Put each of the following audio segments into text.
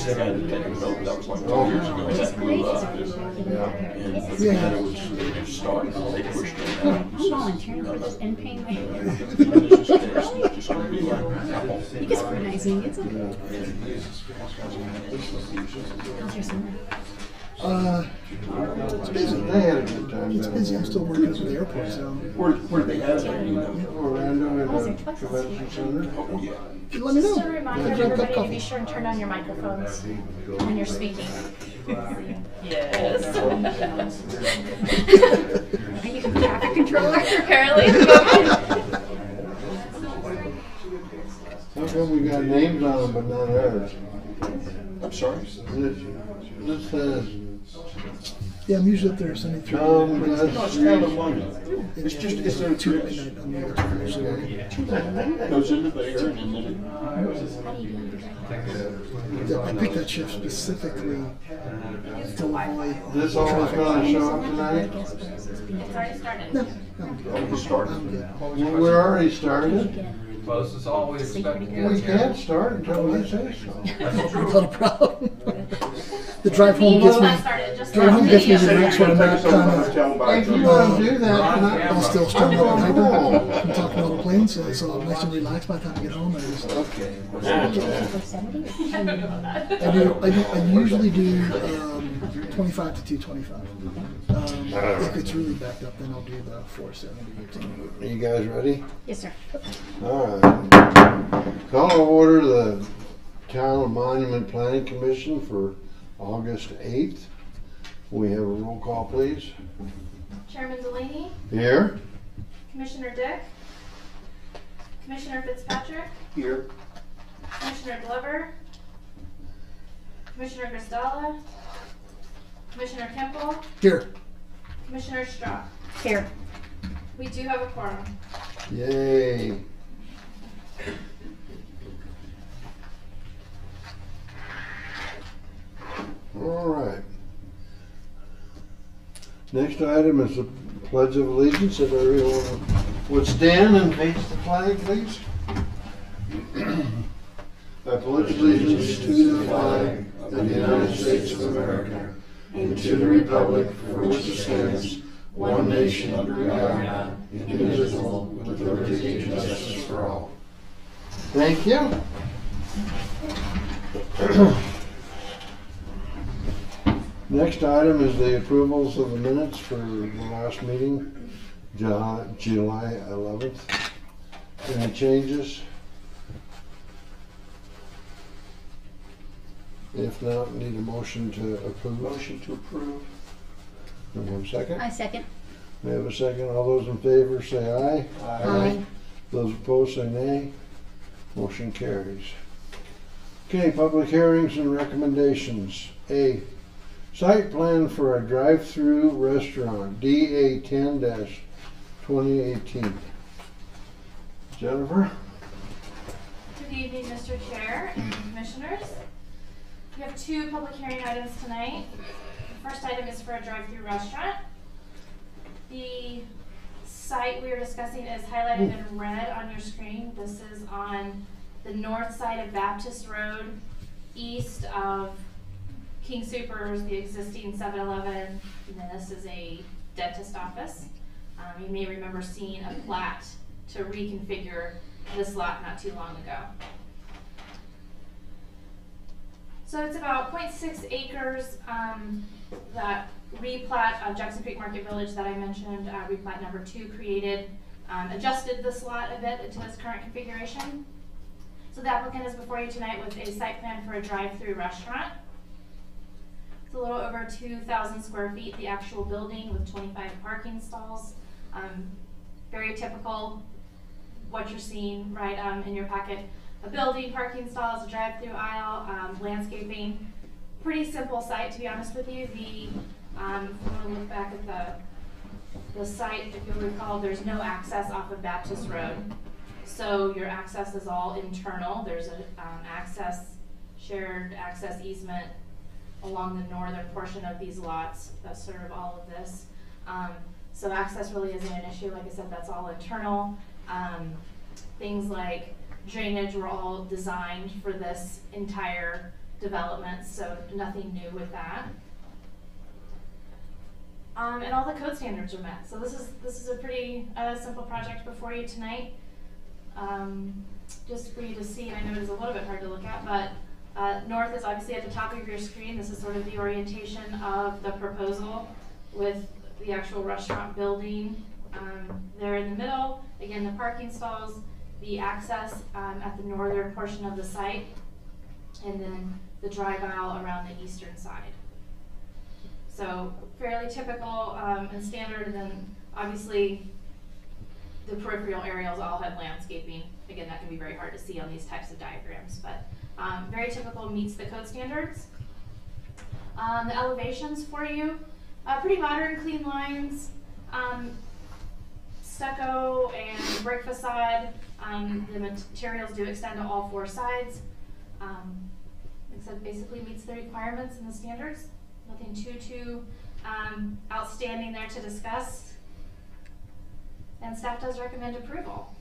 They had to take a note, that was like 2 years ago, that blew up. And then it was started, they pushed it out. I'm volunteering for this and paying my It's just gonna be like Apple. You can scrutinize me, it's okay. How's your summer? It's busy. They had a good time. It's busy. I'm still working at the airport, so Where they had it, you know? Orlando How was and your the truck convention center. Oh, yeah. let me know. Just a reminder Yeah, of drink up everybody to coffee. be sure and turn on your microphones when you're speaking. Yes. Are you a traffic controller? Apparently, at the moment. How come we got names on them but not ours? I'm sorry? This says Yeah, I'm usually up there Sunday through. Tom No, it's kind of funny. And It's just, it's their two at tricks. midnight on the other time, so Goes into there and then it. I picked that shift specifically to avoid this all traffic. gonna show up tonight? It's already started. No, I'm good. It started. I'm good. Well, we're already started. Close as always expected. We can't start until they say so. Not a problem. The drive home gets Not me. started, just Drive home gets me started. the next one. I'm not If you want to do that tonight, I'll still start I'm on going paper. home. I'm talking about a plane, so I'm nice and relaxed by the time I get home. I just Okay. I usually do 25 to 225. If it's really backed up, then I'll do the 470. Are you guys ready? Yes, sir. All right. Call to order the Town Monument Planning Commission for August 8th. We have a roll call, please. Chairman Delaney, Here. Commissioner Dick, Commissioner Fitzpatrick, Here. Commissioner Glover, Commissioner Grisdala, Commissioner Kemple, Here. Commissioner Straw. Here. We do have a quorum. Yay. All right. Next item is the Pledge of Allegiance. If everyone would stand and face the flag, please. I pledge allegiance to the flag of the United States of America and to the republic for which it stands, one nation under God, indivisible, with liberty and justice for all. Thank you. Next item is the approvals of the minutes for the last meeting, July 11th. Any changes? If not, need a motion to approve. Motion to approve. Do we have a second? I second. We have a second. All those in favor say aye. Aye. Those opposed say nay. Motion carries. Okay, public hearings and recommendations. A, site plan for a drive-through restaurant, DA 10-2018. Jennifer? Good evening, Mr. Chair and Commissioners. We have two public hearing items tonight. The first item is for a drive-through restaurant. The site we are discussing is highlighted in red on your screen. This is on the north side of Baptist Road, east of King Soopers, the existing 7-Eleven, and then this is a dentist office. You may remember seeing a plat to reconfigure this lot not too long ago. So it's about 0.6 acres, that replat of Jackson Creek Market Village that I mentioned, replat number 2 created, adjusted this lot a bit into its current configuration. So the applicant is before you tonight with a site plan for a drive-through restaurant. It's a little over 2,000 square feet, the actual building with 25 parking stalls. Very typical what you're seeing right in your packet. A building, parking stalls, a drive-through aisle, landscaping. Pretty simple site, to be honest with you. If you want to look back at the site, if you'll recall, there's no access off of Baptist Road. So your access is all internal. There's a shared access easement along the northern portion of these lots that serve all of this. So access really isn't an issue. Like I said, that's all internal. Things like drainage were all designed for this entire developments, so nothing new with that. And all the code standards are met. So this is a pretty simple project before you tonight. Just for you to see, and I know it is a little bit hard to look at, but north is obviously at the top of your screen. This is sort of the orientation of the proposal with the actual restaurant building there in the middle. Again, the parking stalls, the access at the northern portion of the site, and then the drive aisle around the eastern side. So fairly typical and standard, and then obviously the peripheral areas all have landscaping. Again, that can be very hard to see on these types of diagrams, but very typical, meets the code standards. The elevations for you, pretty modern, clean lines, stucco and brick facade. The materials do extend to all four sides. Like I said, basically meets the requirements and the standards. Nothing too outstanding there to discuss. And staff does recommend approval.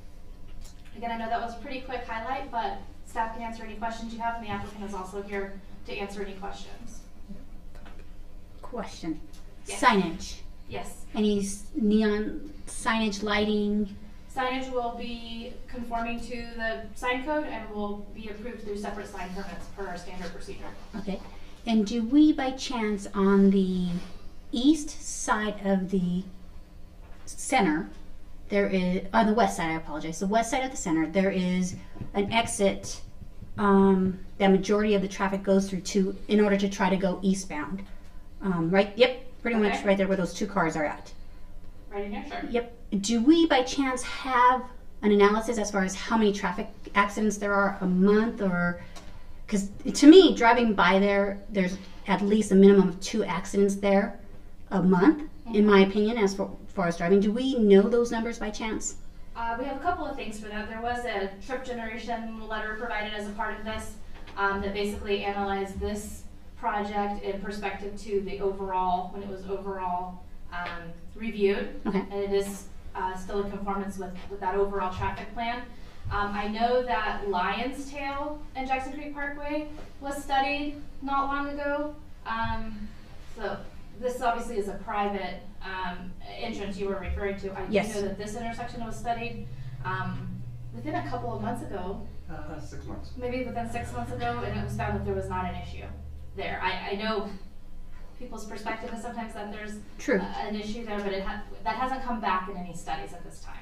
Again, I know that was a pretty quick highlight, but staff can answer any questions you have, and the applicant is also here to answer any questions. Question. Yes. Signage. Yes. Any neon signage, lighting? Signage will be conforming to the sign code and will be approved through separate sign permits per our standard procedure. Okay. And do we, by chance, on the east side of the center, there is, on the west side, I apologize, the west side of the center, there is an exit that majority of the traffic goes through in order to try to go eastbound. Right? Yep. Pretty much Okay. right there where those two cars are at. Right in here, sure. Yep. Do we, by chance, have an analysis as far as how many traffic accidents there are a month, or? Because to me, driving by there's at least a minimum of 2 accidents there a month, in my opinion, as far as driving. Do we know those numbers by chance? We have a couple of things for that. There was a trip generation letter provided as a part of this that basically analyzed this project in perspective to the overall, when it was overall reviewed. Okay. And it is still in conformance with that overall traffic plan. I know that Lion's Tail and Jackson Creek Parkway was studied not long ago. So this obviously is a private entrance you were referring to. I Yes. do know that this intersection was studied within a couple of months ago, 6 months. maybe within 6 months ago, and it was found that there was not an issue there. I know people's perspective is sometimes that there's True. an issue there, but that hasn't come back in any studies at this time.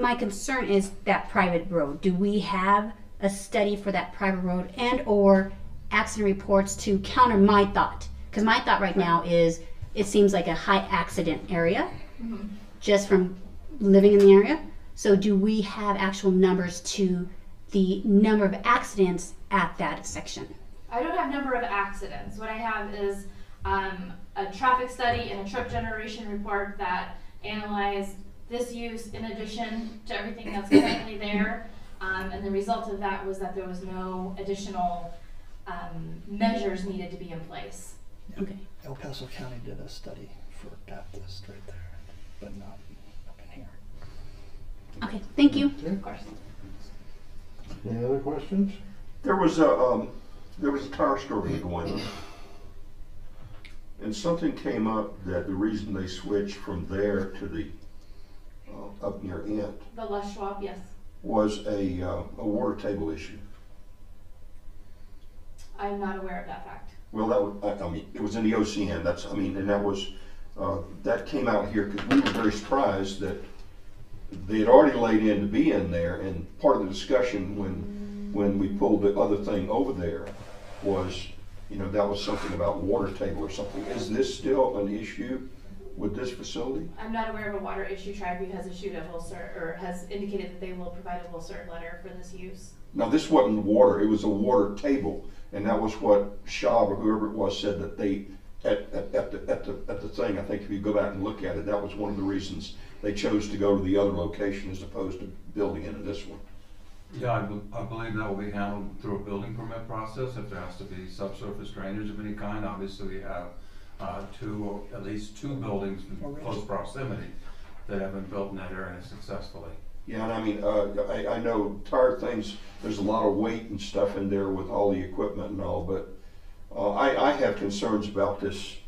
My concern is that private road. Do we have a study for that private road and or accident reports to counter my thought? Because my thought right now is it seems like a high accident area just from living in the area. So do we have actual numbers to the number of accidents at that section? I don't have number of accidents. What I have is a traffic study and a trip generation report that analyzed this use in addition to everything that's currently there. And the result of that was that there was no additional measures needed to be in place. Okay. El Paso County did a study for Baptist right there, but not up in here. Okay, thank you. Of course. Any other questions? There was a tire store going, and something came up that the reason they switched from there to the up near Ent The Les Schwab, yes. was a water table issue. I'm not aware of that fact. Well, that was, I mean, it was in the OCN. That's, I mean, and that was that came out here because we were very surprised that they had already laid in to be in there. And part of the discussion when we pulled the other thing over there was, you know, that was something about water table or something. Is this still an issue with this facility? I'm not aware of a water issue. Tribune has issued a Volcert, or has indicated that they will provide a Volcert letter for this use. Now, this wasn't water. It was a water table. And that was what Schaub or whoever it was said that they, at the thing, I think if you go back and look at it, that was one of the reasons they chose to go to the other location as opposed to building into this one. Yeah, I believe that will be handled through a building permit process. If there has to be subsurface drainage of any kind, obviously we have at least two buildings in close proximity that have been built in that area successfully. Yeah, and I mean, I know tire things, there's a lot of weight and stuff in there with all the equipment and all, but I have concerns about this,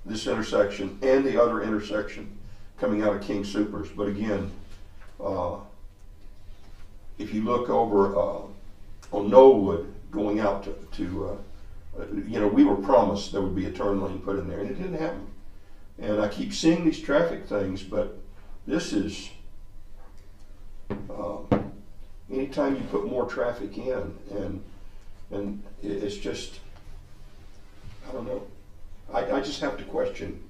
this intersection and the other intersection coming out of King Supers. But again, if you look over on Knollwood going out to you know, we were promised there would be a turn lane put in there, and it didn't happen. And I keep seeing these traffic things, but this is, anytime you put more traffic in, and it's just, I don't know. I just have to question,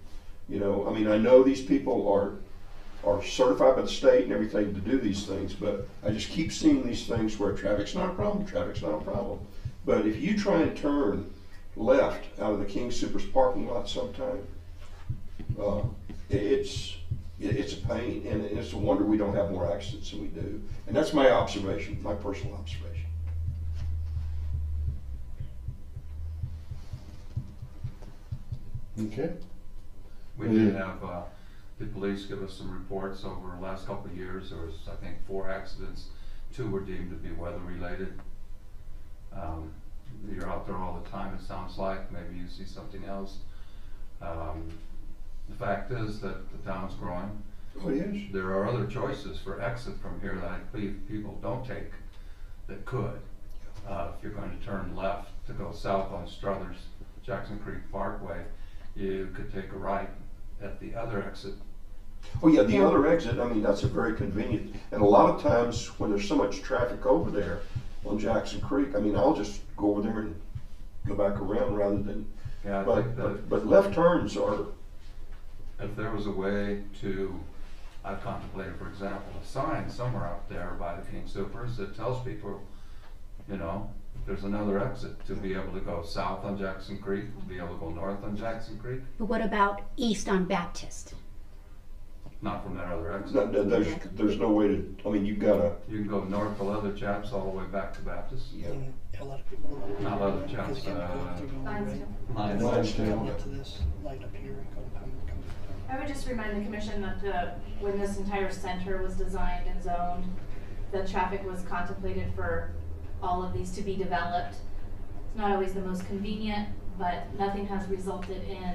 you know, I mean, I know these people are certified by the state and everything to do these things, but I just keep seeing these things where traffic's not a problem, traffic's not a problem. But if you try and turn left out of the King Supers parking lot sometime, it's a pain, and it's a wonder we don't have more accidents than we do. And that's my observation, my personal observation. Okay. We did have the police give us some reports over the last couple of years. There was, I think, 4 accidents. 2 were deemed to be weather related. You're out there all the time, it sounds like. Maybe you see something else. The fact is that the town's growing. Oh, it is. There are other choices for exit from here that I believe people don't take that could. If you're going to turn left to go south on Struthers, Jackson Creek Parkway, you could take a right at the other exit. Oh yeah, the other exit, I mean, that's a very convenient, and a lot of times when there's so much traffic over there on Jackson Creek, I mean, I'll just go over there and go back around rather than, Yeah, I think that but left turns are, if there was a way to, I've contemplated, for example, a sign somewhere out there by the King Supers that tells people, you know, there's another exit to be able to go south on Jackson Creek, to be able to go north on Jackson Creek, But what about east on Baptist? not from that other exit. there's no way to, I mean, you've gotta, You can go north to Leather Chaps all the way back to Baptist. yeah. A lot of people don't. Not Leather Chaps, Limestone. Get to this light up here and come. I would just remind the commission that when this entire center was designed and zoned, the traffic was contemplated for all of these to be developed. It's not always the most convenient, but nothing has resulted in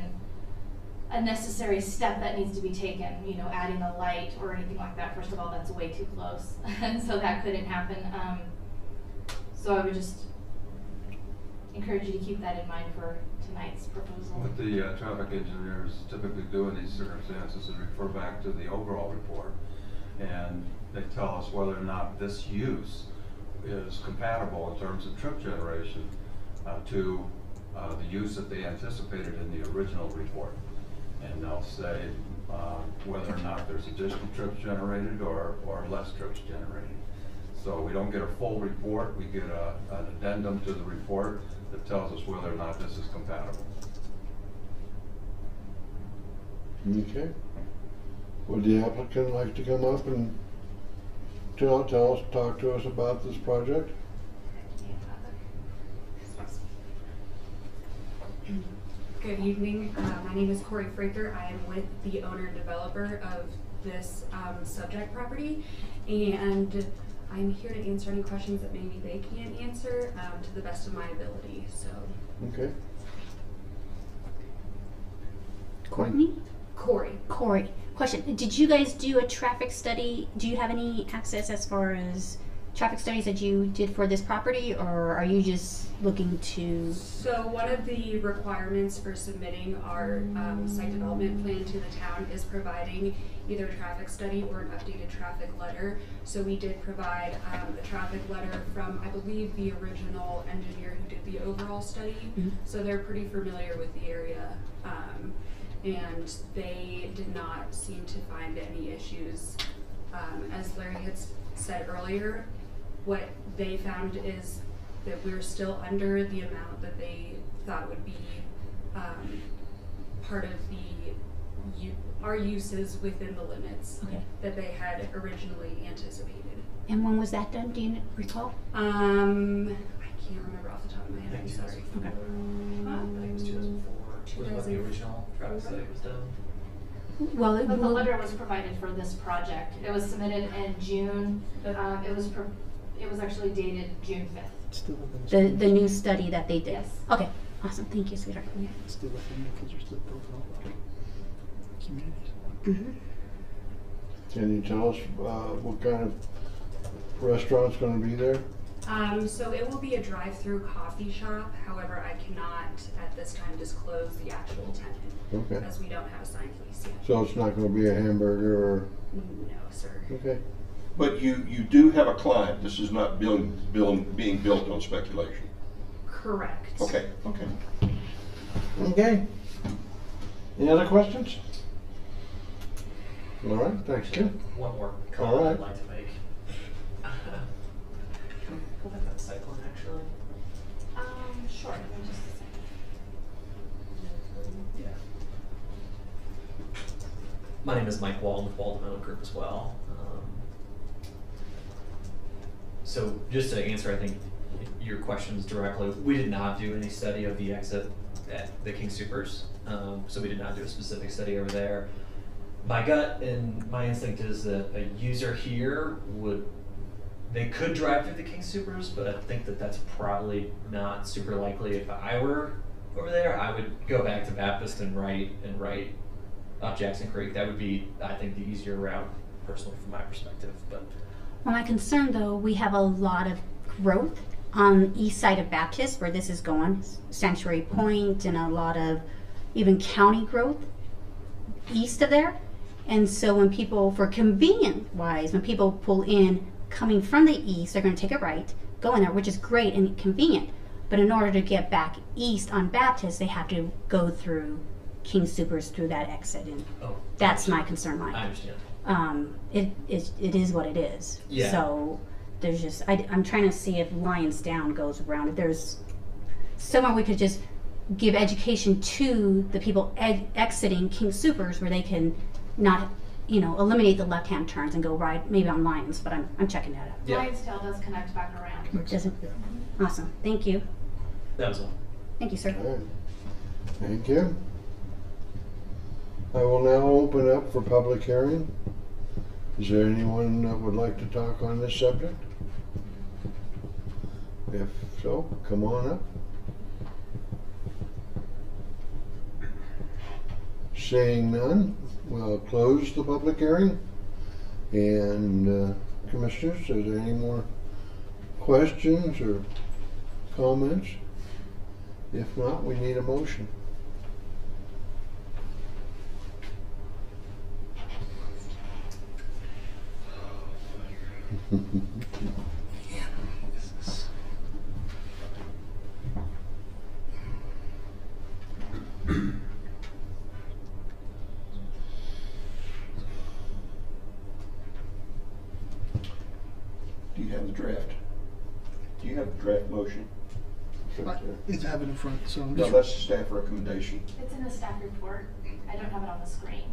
a necessary step that needs to be taken, you know, adding a light or anything like that. First of all, that's way too close, and so that couldn't happen. So I would just encourage you to keep that in mind for tonight's proposal. What the traffic engineers typically do in these circumstances is refer back to the overall report, and they tell us whether or not this use is compatible in terms of trip generation to the use that they anticipated in the original report. And they'll say whether or not there's additional trips generated or less trips generated. So we don't get a full report, we get an addendum to the report that tells us whether or not this is compatible. Okay. Would the applicant like to come up and talk to us about this project? Good evening. My name is Corey Fraker. I am with the owner and developer of this subject property, and I'm here to answer any questions that maybe they can't answer to the best of my ability. So. Okay. Courtney? Corey. Corey, question. Did you guys do a traffic study? Do you have any access as far as traffic studies that you did for this property, or are you just looking to? So one of the requirements for submitting our site development plan to the town is providing either a traffic study or an updated traffic letter. So we did provide a traffic letter from, I believe, the original engineer who did the overall study. Mm-hmm. So they're pretty familiar with the area. And they did not seem to find any issues. As Larry had said earlier, what they found is that we're still under the amount that they thought would be part of our uses within the limits that they had originally anticipated. And when was that done? Do you recall? I can't remember off the top of my head. I'm sorry. Okay. I think it was 2004. Was when the original traffic study was done. Well, But the letter was provided for this project. It was submitted in June. It was actually dated June 5th. Still within the new study that they did. Yes. Okay, awesome. Thank you, sweetheart. Still within because you're still building all the communities. Mm-hmm. Can you tell us what kind of restaurant's gonna be there? So it will be a drive-through coffee shop. However, I cannot at this time disclose the actual tenant Okay. as we don't have a signed lease yet. So it's not gonna be a hamburger or, No, sir. okay. But you do have a client. This is not being built on speculation. Correct. Okay, okay. Okay. Any other questions? All right, thanks, Kim. One more All comment right. I'd like to make. Pull back that cyclone actually. Sure. Give me just a second. Yeah. My name is Mike Walden with Walden Metal Group as well. So just to answer, I think, your questions directly, we did not do any study of the exit at the King Soopers. So we did not do a specific study over there. My gut and my instinct is that a user here they could drive through the King Soopers, but I think that that's probably not super likely. If I were over there, I would go back to Baptist and right up Jackson Creek. That would be, I think, the easier route, personally, from my perspective. But Well, my concern though, we have a lot of growth on the east side of Baptist where this is going, Sanctuary Point, and a lot of even county growth east of there. And so when people, for convenient wise, when people pull in coming from the east, they're going to take a right, go in there, which is great and convenient. But in order to get back east on Baptist, they have to go through King Soopers through that exit. And that's my concern, Mike. I understand. It is what it is. Yeah. So there's just I'm trying to see if Lions Down goes around. If there's somewhere we could just give education to the people exiting King Soopers where they can not eliminate the left hand turns and go right maybe on Lions. But I'm checking that out. Yeah. Lion's Tail does connect back around. Doesn't Yeah. awesome. Thank you. That was all. Thank you, sir. All right. Thank you. I will now open up for public hearing. Is there anyone that would like to talk on this subject? If so, come on up. Seeing none, we'll close the public hearing. And commissioners, is there any more questions or comments? If not, we need a motion. Do you have the draft? Do you have the draft motion? It's have it in front, so I'm No, just. that's the staff recommendation. It's in the staff report. I don't have it on the screen.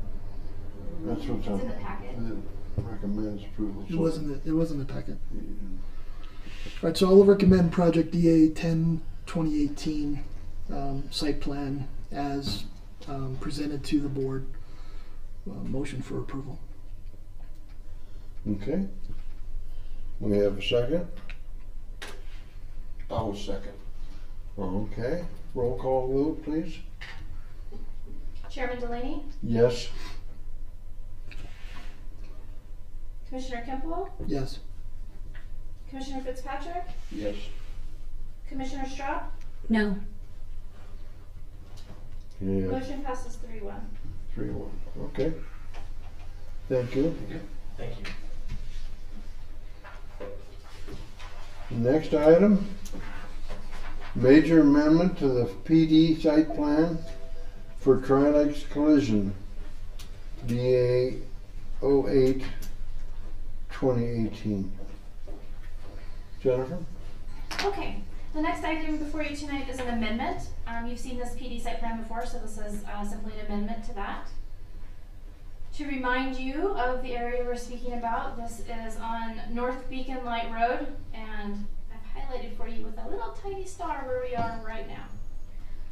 That's what's It's on. in the packet. It recommends approval. It wasn't the packet. All right, so I'll recommend project DA 10 2018 site plan as presented to the board. Motion for approval. Okay. We have a second. I will second. Okay. Roll call vote, please. Chairman Delaney, Yes. Commissioner Kimple, Yes. Commissioner Fitzpatrick, Yes. Commissioner Straub. No. Yeah. Motion passes 3-1. 3-1. Okay. Thank you. Thank you. Next item. Major amendment to the PD site plan for Trilux Collision. DA 08 2018. Jennifer? Okay, the next item before you tonight is an amendment. You've seen this PD site plan before, so this is simply an amendment to that. To remind you of the area we're speaking about, this is on North Beacon Light Road, and I've highlighted for you with a little tiny star where we are right now.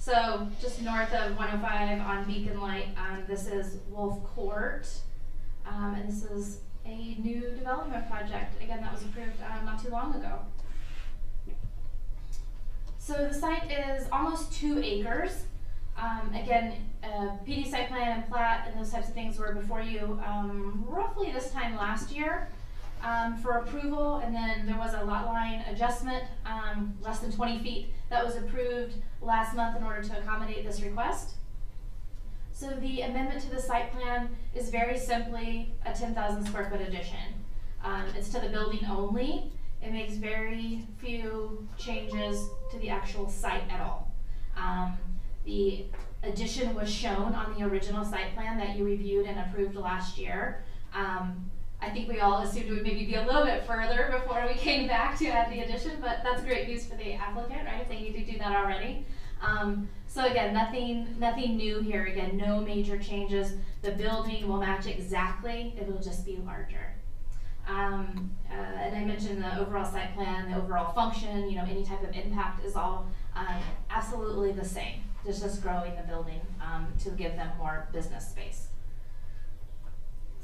So just north of 105 on Beacon Light, this is Wolf Court. And this is a new development project, again, that was approved not too long ago. So the site is almost 2 acres. Again, PD site plan and plat and those types of things were before you roughly this time last year for approval, and then there was a lot line adjustment, less than 20 feet, that was approved last month in order to accommodate this request. So the amendment to the site plan is very simply a 10,000 square foot addition. It's to the building only. It makes very few changes to the actual site at all. The addition was shown on the original site plan that you reviewed and approved last year. I think we all assumed it would maybe be a little bit further before we came back to add the addition, but that's great news for the applicant, right? If they need to do that already. So again, nothing new here. Again, no major changes. The building will match exactly. It will just be larger. And I mentioned the overall site plan, the overall function, you know, any type of impact is all absolutely the same. It's just growing the building to give them more business space.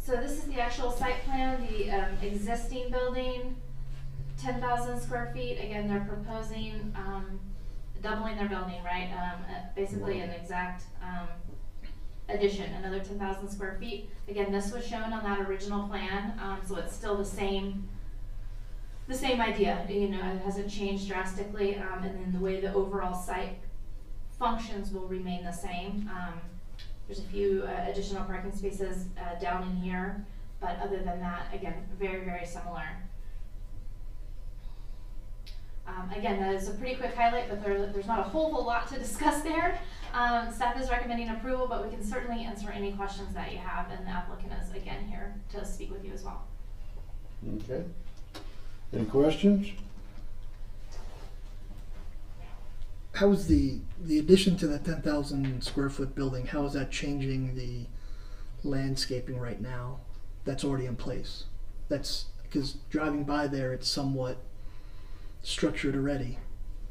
So this is the actual site plan, the existing building, 10,000 square feet. Again, they're proposing doubling their building, right? Basically an exact addition, another 10,000 square feet. Again, this was shown on that original plan, so it's still the same idea. You know, it hasn't changed drastically, and then the way the overall site functions will remain the same. There's a few additional parking spaces down in here, but other than that, again, very, very similar. Again, that is a pretty quick highlight, but there's not a whole lot to discuss there. Staff is recommending approval, but we can certainly answer any questions that you have, and the applicant is again here to speak with you as well. Okay. Any questions? How is the addition to that 10,000 square foot building, how is that changing the landscaping right now that's already in place? That's because driving by there, it's somewhat structured already,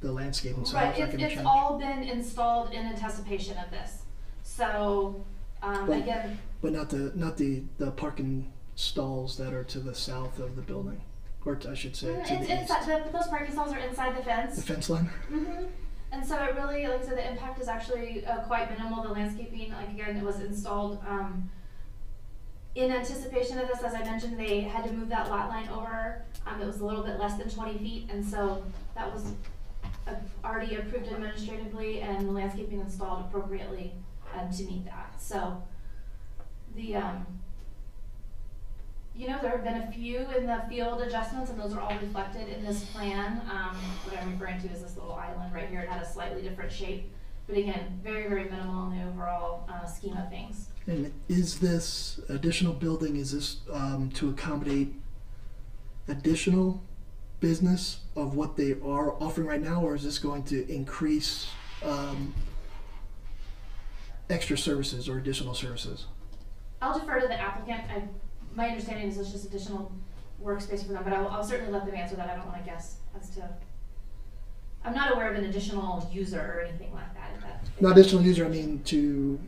the landscaping. So Right, how's that gonna it's change? all been installed in anticipation of this. So again, But not the parking stalls that are to the south of the building, or I should say to it's the east. inside, those parking stalls are inside the fence. The fence line. Mm-hmm. And so it really, like I said, the impact is actually quite minimal. The landscaping, like again, it was installed in anticipation of this. As I mentioned, they had to move that lot line over. It was a little bit less than 20 feet, and so that was already approved administratively, and the landscaping installed appropriately to meet that. So the you know, there have been a few in the field adjustments, and those are all reflected in this plan. What I'm referring to is this little island right here. It had a slightly different shape, but again, very, very minimal in the overall scheme of things. And is this additional building, is this to accommodate additional business of what they are offering right now, or is this going to increase extra services or additional services? I'll defer to the applicant. My understanding is it's just additional workspace for them, but I'll certainly let them answer that. I don't want to guess as to. I'm not aware of an additional user or anything like that. Not additional user, I mean to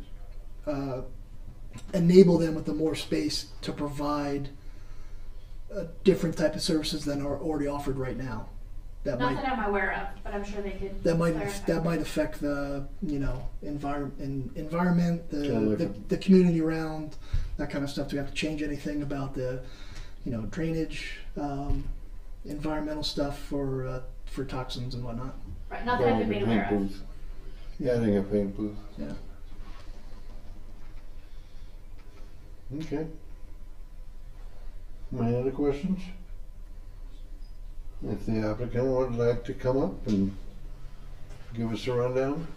enable them with the more space to provide a different type of services than are already offered right now. Not that I'm aware of, but I'm sure they could. That might clarify. affect the environment, Sounds the community around, that kind of stuff. Do we have to change anything about the drainage, environmental stuff for toxins and whatnot? Right, not that I've been made aware of. Yeah, I think a paint booth. Yeah. Okay. Any other questions? If the applicant would like to come up and give us a rundown.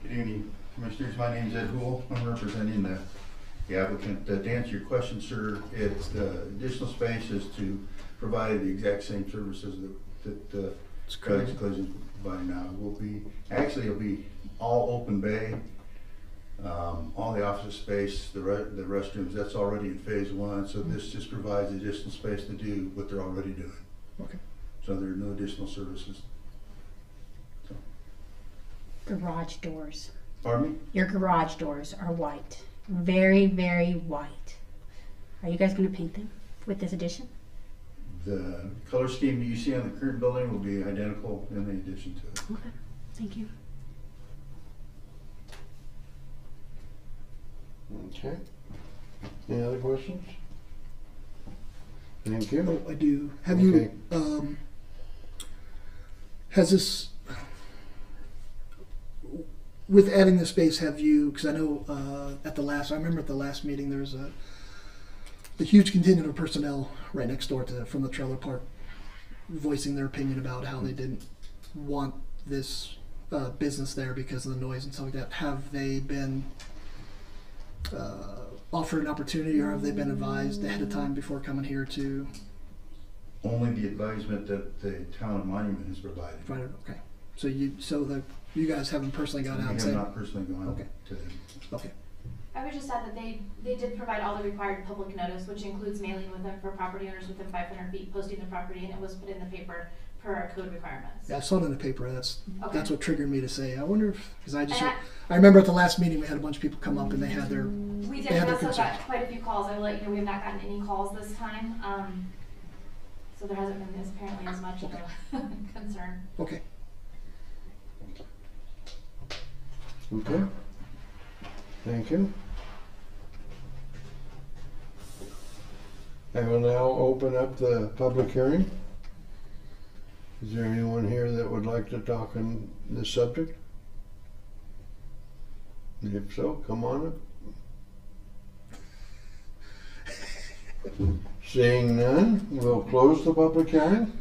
Good evening, Commissioners. My name is Ed Hool. I'm representing the applicant. To answer your question, sir, it's the additional space is to provide the exact same services that Codex Collision is providing now. It'll be all open bay, all the office space, the restrooms. That's already in phase one. So this just provides additional space to do what they're already doing. Okay. So there are no additional services. So. garage doors. Pardon me? Your garage doors are white. Very, very white. Are you guys gonna paint them with this addition? The color scheme you see on the current building will be identical in the addition to it. Okay, thank you. Okay. Any other questions? Thank you. Oh, I do. Have Okay. you, has this, with adding the space, have you, because I know I remember at the last meeting, there was a huge contingent of personnel right next door from the trailer park voicing their opinion about how they didn't want this business there because of the noise and stuff like that. Have they been offered an opportunity, or have they been advised ahead of time before coming here to Only the advisement that the town of Monument has provided. find it? Okay, so you guys haven't personally gone out and We have said, not personally gone Okay. to them. okay, I would just add that they did provide all the required public notice, which includes mailing with them for property owners within 500 feet, posting the property, and it was put in the paper per our code requirements. yeah, I saw it in the paper. That's Okay. what triggered me to say. I wonder if, because And I remember at the last meeting we had a bunch of people come up and they had their we did They had their also concerns. got quite a few calls. I will let you know we have not gotten any calls this time. So there hasn't been apparently as much of a concern. okay. Okay. Thank you. I will now open up the public hearing. Is there anyone here that would like to talk on this subject? If so, come on up. Seeing none, we'll close the public hearing.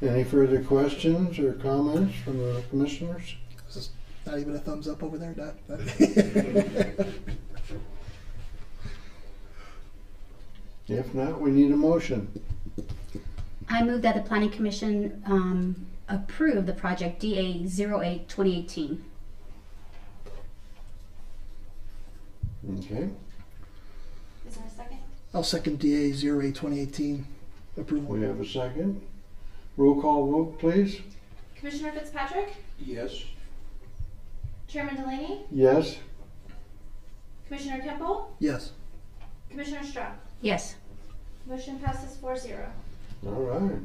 Any further questions or comments from the commissioners? This is not even a thumbs up over there, Dad. If not, we need a motion. I move that the planning commission approve the project DA08-2018. Okay, Is there a second? I'll second DA 08 2018 approval. we have a second. Roll call vote, please. Commissioner Fitzpatrick? Yes. Chairman Delaney? Yes? Commissioner Kimball? Yes. Commissioner Strzok? Yes. Motion passes 4-0. All right.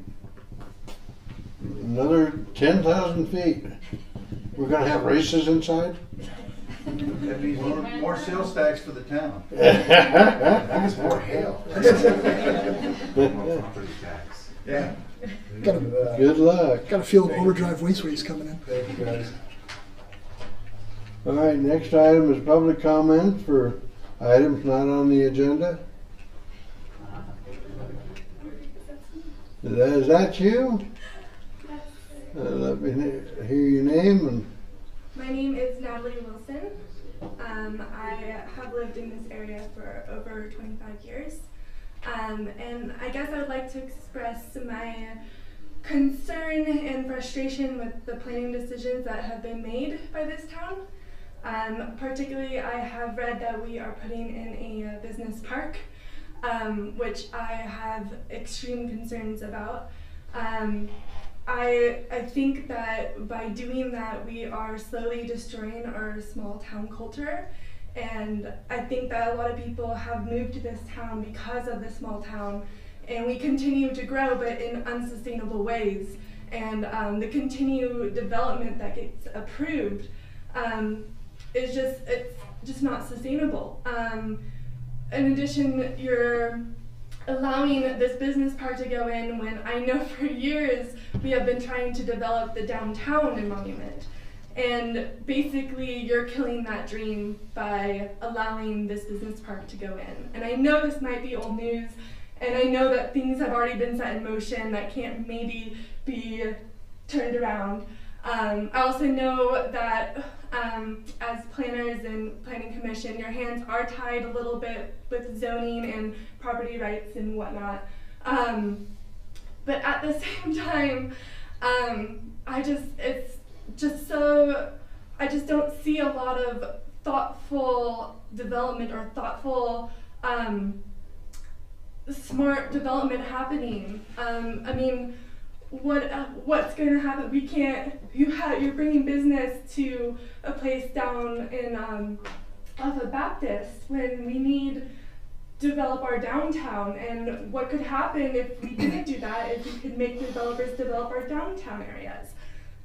Another 10,000 feet. We're gonna have races inside? That means more sales tax for the town. It's more hail. Property tax. Yeah. Got a, Good luck. got a feel of overdrive wasteways coming in. Thank you, guys. All right, next item is public comment for items not on the agenda. Is that you? Let me hear your name and My name is Natalie Wilson. I have lived in this area for over 25 years. And I guess I would like to express my concern and frustration with the planning decisions that have been made by this town. Particularly, I have read that we are putting in a business park, which I have extreme concerns about. I think that by doing that, we are slowly destroying our small town culture. And I think that a lot of people have moved to this town because of the small town, and we continue to grow, but in unsustainable ways. And the continued development that gets approved it's just not sustainable. In addition, you're allowing this business park to go in when I know for years we have been trying to develop the downtown in Monument. And basically you're killing that dream by allowing this business park to go in. And I know this might be old news, and I know that things have already been set in motion that can't maybe be turned around. I also know that as planners and planning commission, your hands are tied a little bit with zoning and property rights and whatnot. But at the same time, I just don't see a lot of thoughtful development or thoughtful smart development happening. I mean, what's going to happen? We can't. You're bringing business to a place down in off of Baptist when we need to develop our downtown. And what could happen if we didn't do that? If we could make developers develop our downtown areas,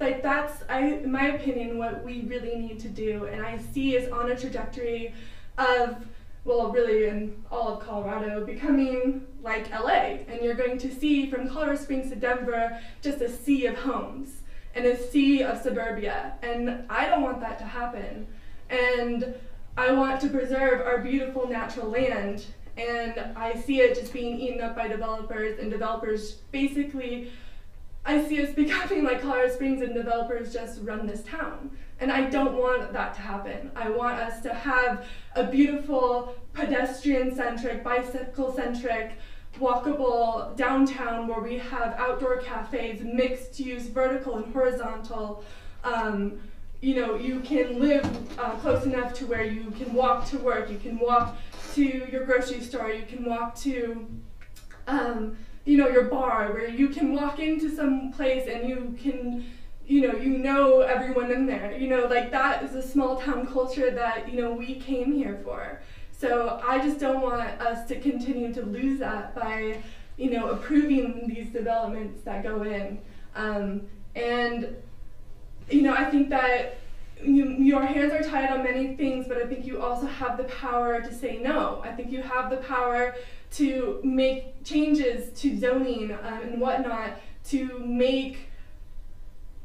like that's, in my opinion, what we really need to do. And I see is on a trajectory of, well, really in all of Colorado, becoming like LA. And you're going to see from Colorado Springs to Denver just a sea of homes and a sea of suburbia. And I don't want that to happen. And I want to preserve our beautiful natural land. And I see it just being eaten up by developers, and developers basically, I see us becoming like Colorado Springs and developers just run this town. And I don't want that to happen. I want us to have a beautiful pedestrian-centric, bicycle-centric, walkable downtown where we have outdoor cafes, mixed use, vertical and horizontal. You know, you can live close enough to where you can walk to work, you can walk to your grocery store, you can walk to you know, your bar, where you can walk into some place and you can, you know everyone in there. You know, like that is a small town culture that, you know, we came here for. So I just don't want us to continue to lose that by, you know, approving these developments that go in. And, you know, I think that your hands are tied on many things, but I think you also have the power to say no. I think you have the power to make changes to zoning and whatnot to make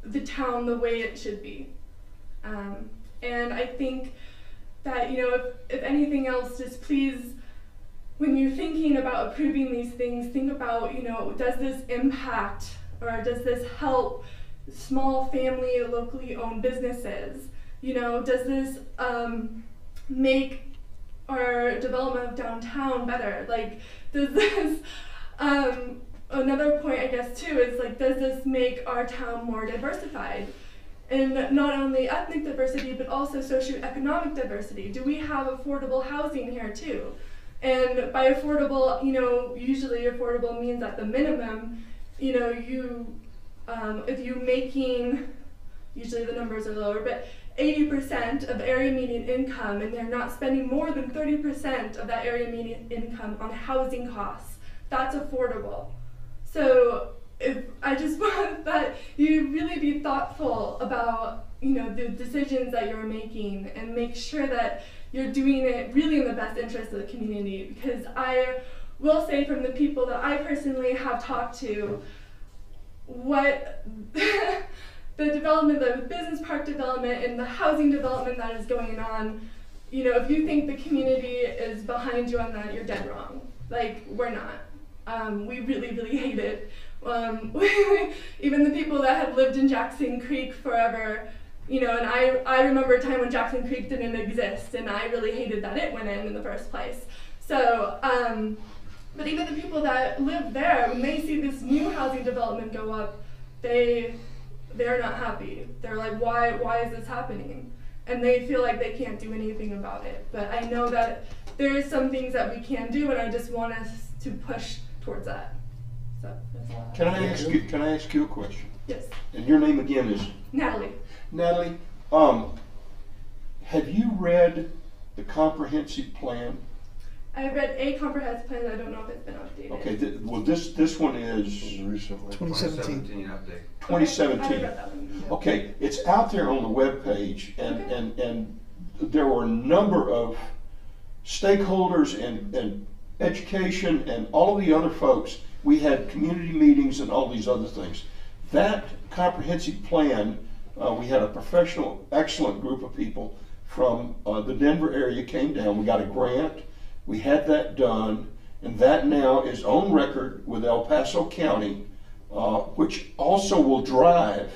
the town the way it should be. And I think that, you know, if anything else, just please, when you're thinking about approving these things, think about, you know, does this impact or does this help small family, locally owned businesses? You know, does this make our development of downtown better? Like, does this, another point I guess too is like, does this make our town more diversified? And not only ethnic diversity, but also socioeconomic diversity. Do we have affordable housing here too? And by affordable, you know, usually affordable means at the minimum, you know, if you're making, usually the numbers are lower, but 80% of area median income, and they're not spending more than 30% of that area median income on housing costs, that's affordable. So I just want that you really be thoughtful about, you know, the decisions that you're making and make sure that you're doing it really in the best interest of the community. Because I will say from the people that I personally have talked to, what the development, the business park development and the housing development that is going on, you know, if you think the community is behind you on that, you're dead wrong. Like, we're not. We really, really hate it. Even the people that have lived in Jackson Creek forever, you know, and I remember a time when Jackson Creek didn't exist, and I really hated that it went in the first place. So, but even the people that live there, when they see this new housing development go up, they're not happy. They're like, why is this happening? And they feel like they can't do anything about it. But I know that there's some things that we can do, and I just want us to push towards that. So that's all. Can I ask you a question? Yes. And your name again is? Natalie. Natalie, have you read the comprehensive plan? I read a comprehensive plan. I don't know if it's been updated. Okay, well this one is Recently. 2017. Update. 2017. I read that one. Okay, it's out there on the webpage, and there were a number of stakeholders and education and all of the other folks. We had community meetings and all these other things. That comprehensive plan, we had a professional, excellent group of people from the Denver area came down. We got a grant. We had that done, and that now is on record with El Paso County, which also will drive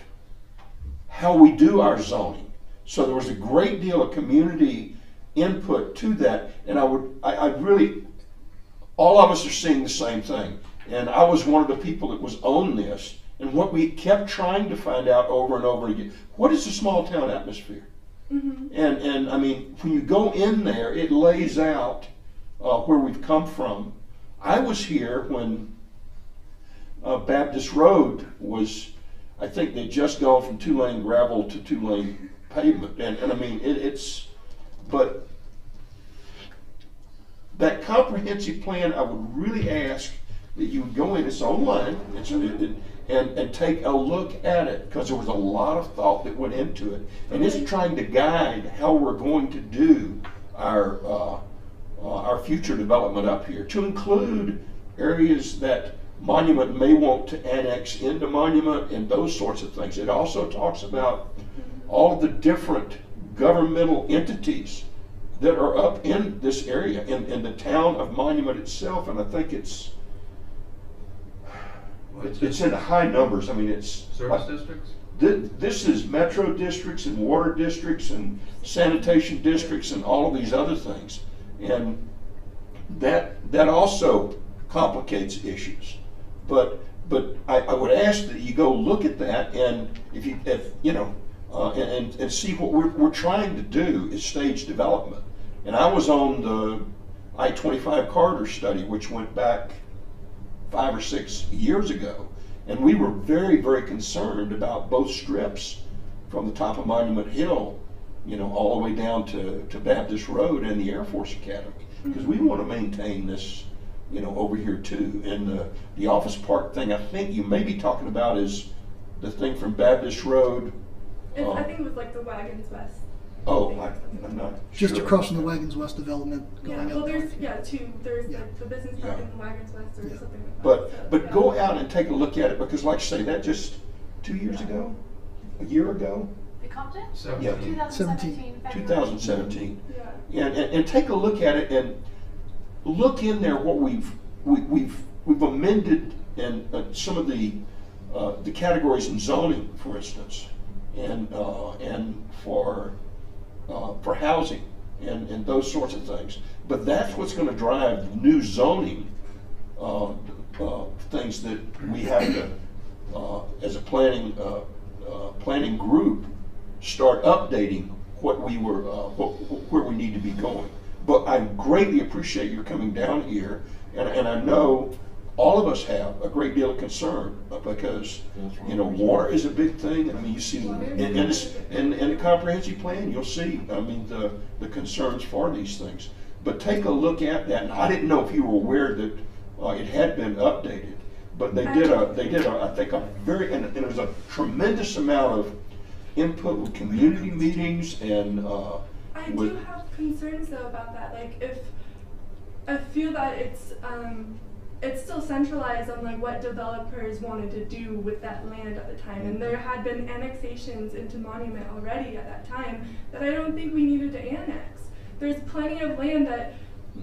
how we do our zoning. So there was a great deal of community input to that, and I really, all of us are seeing the same thing. And I was one of the people that was on this, and what we kept trying to find out over and over again, what is the small town atmosphere? Mm-hmm. And I mean, when you go in there, it lays out where we've come from. I was here when Baptist Road was, I think they'd just gone from 2-lane gravel to 2-lane pavement. And I mean, but that comprehensive plan, I would really ask that you would go in, it's online, and take a look at it, because there was a lot of thought that went into it. And it's trying to guide how we're going to do our future development up here, to include areas that Monument may want to annex into Monument and those sorts of things. It also talks about all of the different governmental entities that are up in this area, in the town of Monument itself, and I think it's in the high numbers. I mean, it's Service districts? This is metro districts and water districts and sanitation districts and all of these other things, and that also complicates issues. But I would ask that you go look at that, and if you know, and see what we're trying to do is stage development. And I was on the I-25 corridor study, which went back 5 or 6 years ago, and we were very, very concerned about both strips from the top of Monument Hill, you know, all the way down to Baptist Road and the Air Force Academy, because we want to maintain this, you know, over here too. And the Office Park thing, I think you may be talking about is the thing from Baptist Road. I think it was like the Wagons West. Oh, I'm not Just sure. across from the Wagons West development going Yeah, well, up. there's two. There's Yeah. like the business park Yeah. and the Wagons West or Yeah. something like that. But So, go yeah. out and take a look at it, because like I say, that just 2 years ago, a year ago, The Compton? 17. 2017. February. 2017. Yeah. And take a look at it and look in there what we've amended, and some of the categories in zoning, for instance, and for housing and those sorts of things. But that's what's going to drive new zoning things that we have to, as a planning group, start updating what we were, where we need to be going. But I greatly appreciate your coming down here, and I know all of us have a great deal of concern, because, you know, water is a big thing. I mean, you see in the comprehensive plan, you'll see, I mean, the concerns for these things. But take a look at that. And I didn't know if you were aware that it had been updated, but they did I think a very, and it was a tremendous amount of input with community meetings and I do have concerns though about that. Like, if I feel that it's still centralized on like what developers wanted to do with that land at the time, and there had been annexations into Monument already at that time that I don't think we needed to annex. There's plenty of land that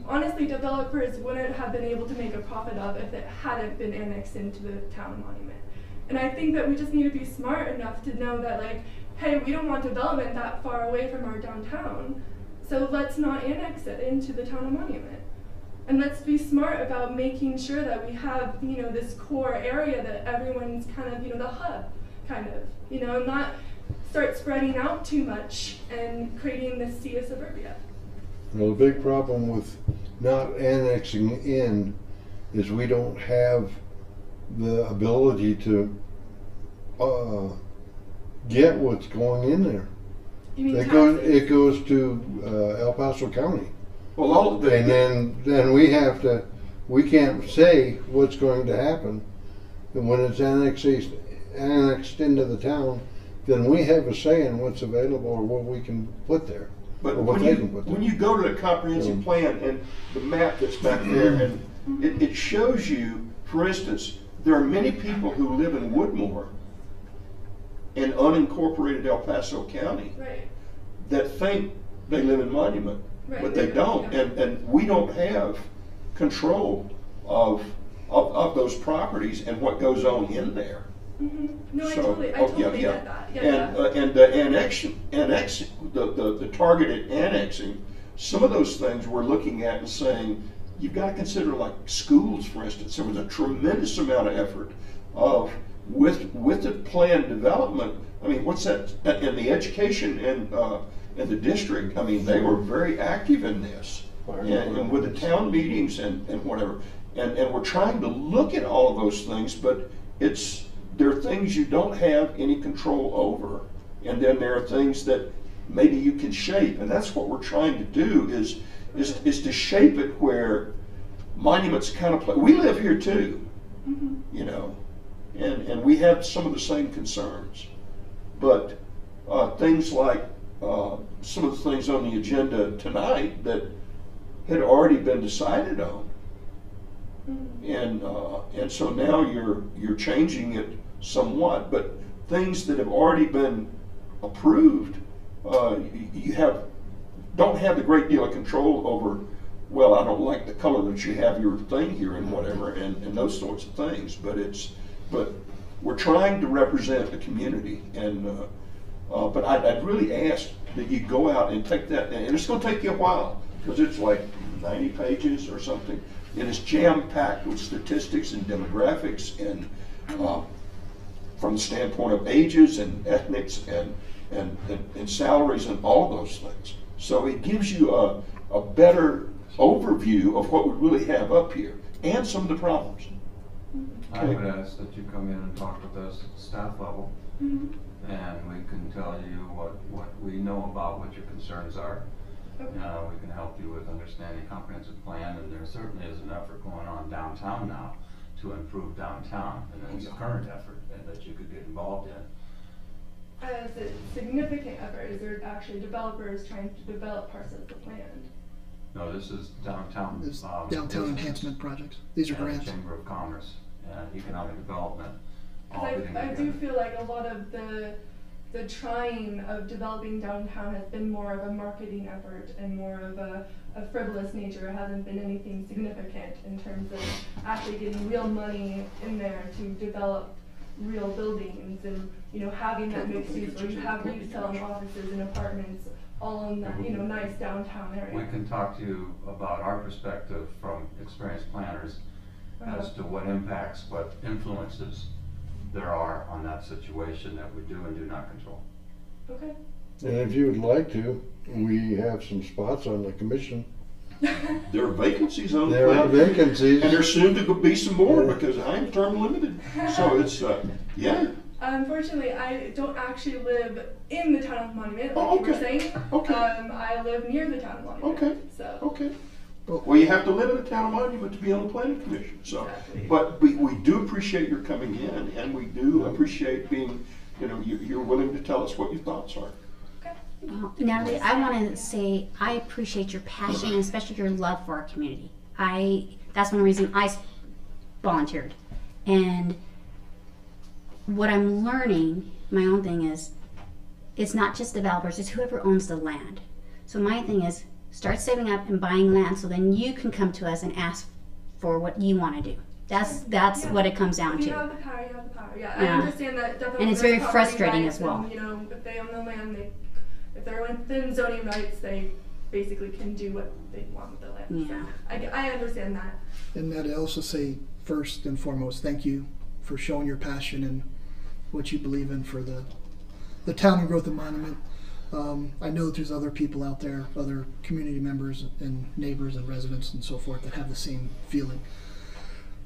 honestly developers wouldn't have been able to make a profit of if it hadn't been annexed into the town of Monument. And I think that we just need to be smart enough to know that, like, hey, we don't want development that far away from our downtown, so let's not annex it into the town of Monument. And let's be smart about making sure that we have, you know, this core area that everyone's kind of, you know, the hub, kind of, you know, not start spreading out too much and creating this sea of suburbia. Well, the big problem with not annexing in is we don't have the ability to get what's going in there. You mean It goes to El Paso County. well, all of the, And then we can't say what's going to happen. And when it's annexed into the town, then we have a say in what's available or what we can put there. But or what they can put there. when you go to the comprehensive plan and the map that's back there, and it shows you, for instance, there are many people who live in Woodmore in unincorporated El Paso County Right. that think they live in Monument, Right, but they don't, yeah. and we don't have control of those properties and what goes on in there. No, I So, totally get that. Yeah. And the annexing, the targeted annexing, some of those things we're looking at and saying, you've got to consider, like schools, for instance. There was a tremendous amount of effort with the planned development. I mean, what's that? In the education and the district, I mean, they were very active in this, and with the town meetings and whatever. And we're trying to look at all of those things, but there are things you don't have any control over. And then there are things that maybe you can shape. And that's what we're trying to do is to shape it where monuments kind of play. We live here too, you know, and we have some of the same concerns. But things like some of the things on the agenda tonight that had already been decided on. And so now you're changing it somewhat, but things that have already been approved, you don't have a great deal of control over. Well, I don't like the color that you have your thing here and whatever, and those sorts of things. But we're trying to represent the community, and but I'd really ask that you go out and take that, and it's going to take you a while because it's like 90 pages or something. It is jam-packed with statistics and demographics, and from the standpoint of ages and ethnics and salaries and all those things. So it gives you a better overview of what we really have up here and some of the problems. I would ask that you come in and talk with us at staff level, and we can tell you what we know about what your concerns are. We can help you with understanding comprehensive plan, and there certainly is an effort going on downtown now to improve downtown, and it's a current effort and that you could get involved in. Is it significant effort? Is there actually developers trying to develop parcels of land? No, this is downtown. There's downtown enhancement projects. These are and grants. Chamber of Commerce and Economic Development. All I getting do together. feel like a lot of the trying of developing downtown has been more of a marketing effort and more of a frivolous nature. It hasn't been anything significant in terms of actually getting real money in there to develop real buildings and, you know, having that mixed use where you have retail and offices and apartments all in that, you know, nice downtown area. We can talk to you about our perspective from experienced planners as to what impacts, what influences there are on that situation that we do and do not control. Okay. And if you would like to, we have some spots on the commission. There are vacancies on the There are plan. vacancies. And there's soon to be some more because I'm term limited. So it's, yeah. Unfortunately, I don't actually live in the town of Monument, like Oh, you were okay. saying. Okay. I live near the town of Monument. Okay. So. Okay. Well, you have to live in the town of Monument to be on the planning commission. So, Exactly. but we do appreciate your coming in, and we do appreciate being, you know, you're willing to tell us what your thoughts are. Well, Natalie, I want to say I appreciate your passion and especially your love for our community. That's one reason I volunteered. And what I'm learning, my own thing is, it's not just developers, it's whoever owns the land. So my thing is, start saving up and buying land so then you can come to us and ask for what you want to do. That's Yeah. what it comes down If you to. have the power, you have the power. Yeah, Yeah. I understand that definitely. And it's there's very property frustrating rights as well. And, you know, if they own the land, if they're within zoning rights, they basically can do what they want with the land. Yeah. So I understand that. And that I also say, first and foremost, thank you for showing your passion and what you believe in for the town and growth of Monument. I know that there's other people out there, other community members and neighbors and residents and so forth that have the same feeling.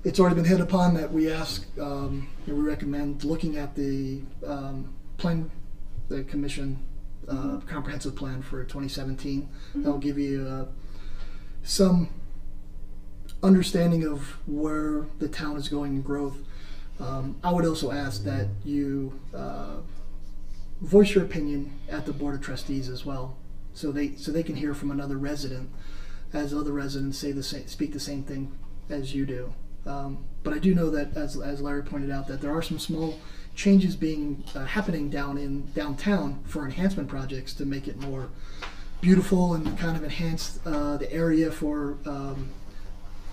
It's already been hit upon that we ask, and we recommend looking at the plan, the commission comprehensive plan for 2017. That'll give you some understanding of where the town is going in growth. I would also ask that you voice your opinion at the Board of Trustees as well, so they can hear from another resident, as other residents speak the same thing as you do. But I do know that, as Larry pointed out, that there are some small changes being happening downtown for enhancement projects to make it more beautiful and kind of enhance the area for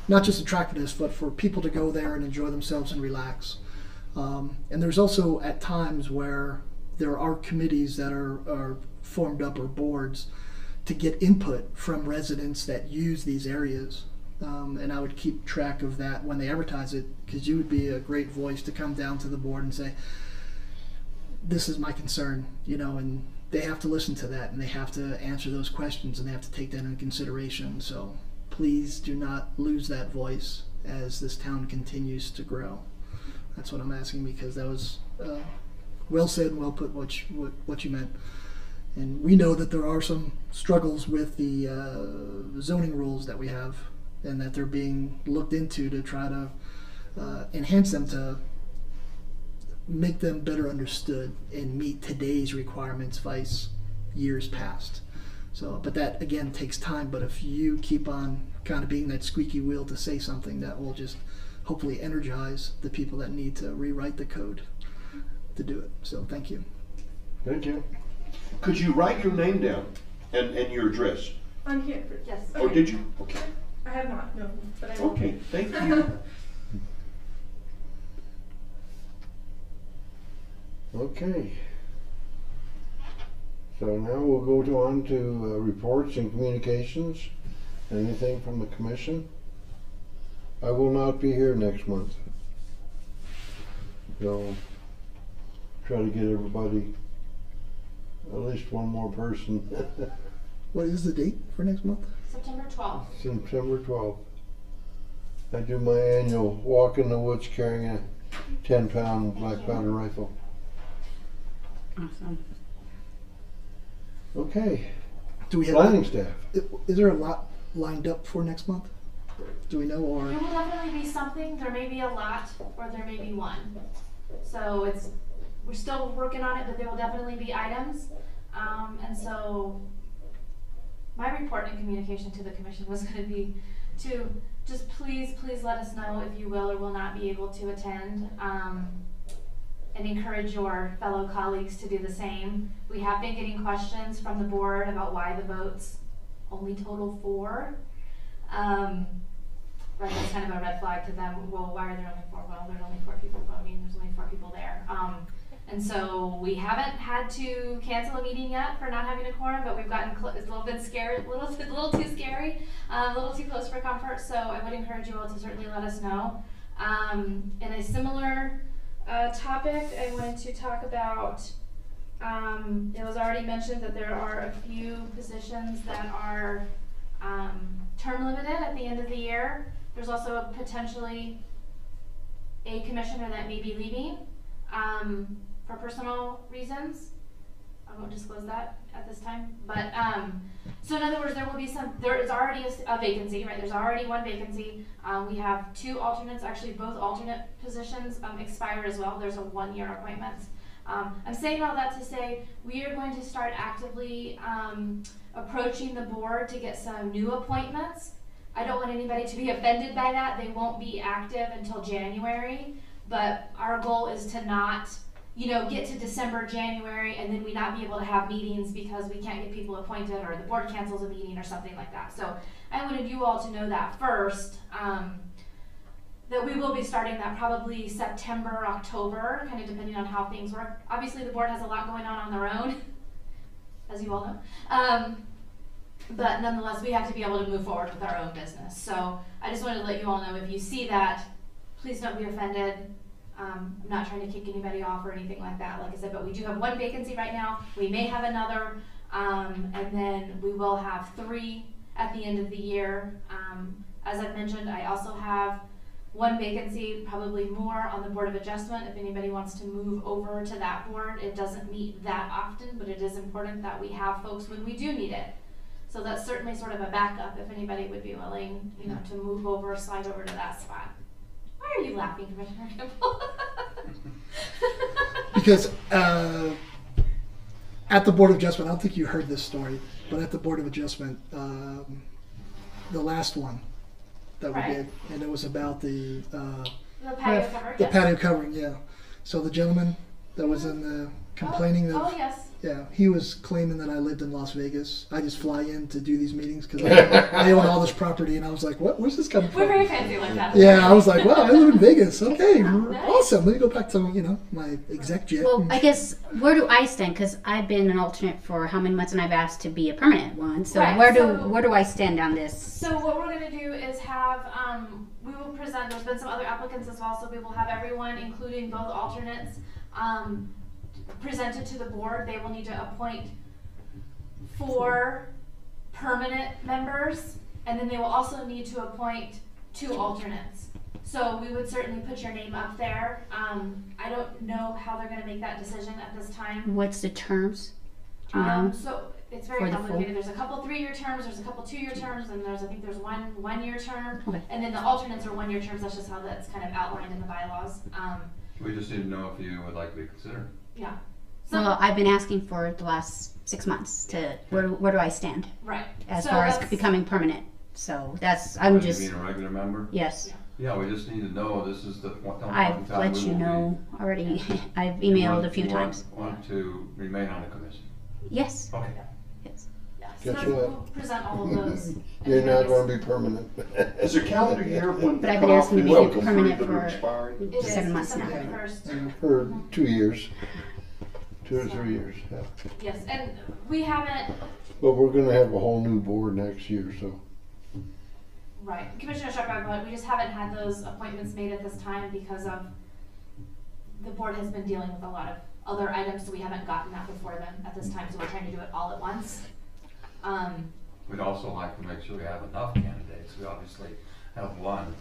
not just attractiveness, but for people to go there and enjoy themselves and relax. And there's also at times where there are committees that are formed up, or boards, to get input from residents that use these areas. And I would keep track of that when they advertise it, because you would be a great voice to come down to the board and say, this is my concern, you know, and they have to listen to that and they have to answer those questions and they have to take that into consideration. So please do not lose that voice. as this town continues to grow. That's what I'm asking, because that was well said and well put what you meant. And we know that there are some struggles with the zoning rules that we have, and that they're being looked into to try to enhance them, to make them better understood and meet today's requirements vice years past. So, but that again takes time. But if you keep on kind of being that squeaky wheel to say something, that will just hopefully energize the people that need to rewrite the code to do it. So thank you. Thank you. Could you write your name down and your address? On here. Yes. Oh, did you? Okay. I have not, no, but I will. Okay, thank you. Okay. So now we'll go on to reports and communications. Anything from the commission? I will not be here next month. So try to get everybody, at least one more person. What is the date for next month? September 12th. September 12th. I do my annual walk in the woods carrying a 10-pound black powder rifle. Awesome. Okay. Do we have? Planning staff. Is there a lot lined up for next month? Do we know, or? There will definitely be something. There may be a lot, or there may be one. So we're still working on it, but there will definitely be items. And so my report and communication to the commission was going to be to just please let us know if you will or will not be able to attend, and encourage your fellow colleagues to do the same. We have been getting questions from the board about why the votes only total 4. Right, that's kind of a red flag to them. Well, why are there only 4? Well, there's only 4 people voting. There's only 4 people there. And so we haven't had to cancel a meeting yet for not having a quorum, but we've gotten it's a little bit scary, a little too scary, a little too close for comfort. So I would encourage you all to certainly let us know. In a similar topic, I wanted to talk about, it was already mentioned that there are a few positions that are term limited at the end of the year. There's also potentially a commissioner that may be leaving for personal reasons. I won't disclose that at this time, but so in other words, there is already a vacancy, right? There's already one vacancy. We have 2 alternates, actually both alternate positions expire as well. There's a 1-year appointment. I'm saying all that to say we are going to start actively approaching the board to get some new appointments. I don't want anybody to be offended by that. They won't be active until January, but our goal is to not, get to December, January, and then we not be able to have meetings because we can't get people appointed or the board cancels a meeting or something like that. So I wanted you all to know that first, that we will be starting that probably September, October, kind of depending on how things work. Obviously the board has a lot going on their own, as you all know. But nonetheless, we have to be able to move forward with our own business. So I just wanted to let you all know, if you see that, please don't be offended. I'm not trying to kick anybody off or anything like that, like I said, but we do have 1 vacancy right now. We may have another, and then we will have 3 at the end of the year. As I've mentioned, I also have 1 vacancy, probably more, on the Board of Adjustment. If anybody wants to move over to that board, it doesn't meet that often, but it is important that we have folks when we do need it. So that's certainly sort of a backup if anybody would be willing, to move over, slide over to that spot. Why are you laughing, Commissioner Kimball? Because at the Board of Adjustment, I don't think you heard this story, but at the Board of Adjustment, the last one that we did, and it was about the patio cover. The patio covering, yeah. So the gentleman that was in the complaining Oh, yes. Yeah, he was claiming that I lived in Las Vegas. I just fly in to do these meetings because I own all this property, and I was like, "What? Where's this coming from?" We're very fancy like that. Yeah, I was like, "Wow, I live in Vegas. Okay, awesome. Let me go back to my exec jet." Well, I guess where do I stand? Because I've been an alternate for how many months, and I've asked to be a permanent one. So Right, where do I stand on this? So what we're going to do is have, we will present, there's been some other applicants as well, so we will have everyone, including both alternates, presented to the board. They will need to appoint 4 permanent members, and then they will also need to appoint 2 alternates. So we would certainly put your name up there. I don't know how they're gonna make that decision at this time. What's the terms? Do you know? So it's For very the full? complicated. There's a couple 3-year terms, there's a couple 2-year terms, and I think there's one 1-year term. Okay. And then the alternates are 1-year terms. That's just how that's kind of outlined in the bylaws. We just need to know if you would like to be considered. Yeah. So, Well, I've been asking for the last 6 months to where do I stand right. as So far as that's- becoming permanent. So I'm You just being a regular member? yes. Yeah, we just need to know this is the one time I've we let will you be- know already. I've You emailed want- a few you want- times. Want to remain on the commission? Yes. Okay. Yes. Yeah. So Guess that's, what? we'll present all of those. You're not anyways. gonna be permanent. Is a calendar year when But the I've been cutoff asking to is be welcome permanent that are for expiring? It is 7 months now. December 1st. For 2 years. 2 or 3 years, yeah. Yes, and we haven't, But we're gonna have a whole new board next year, so. right, Commissioner Sharp, but we just haven't had those appointments made at this time because of the board has been dealing with a lot of other items, so we haven't gotten that before them at this time, so we're trying to do it all at once. We'd also like to make sure we have enough candidates. We obviously have one.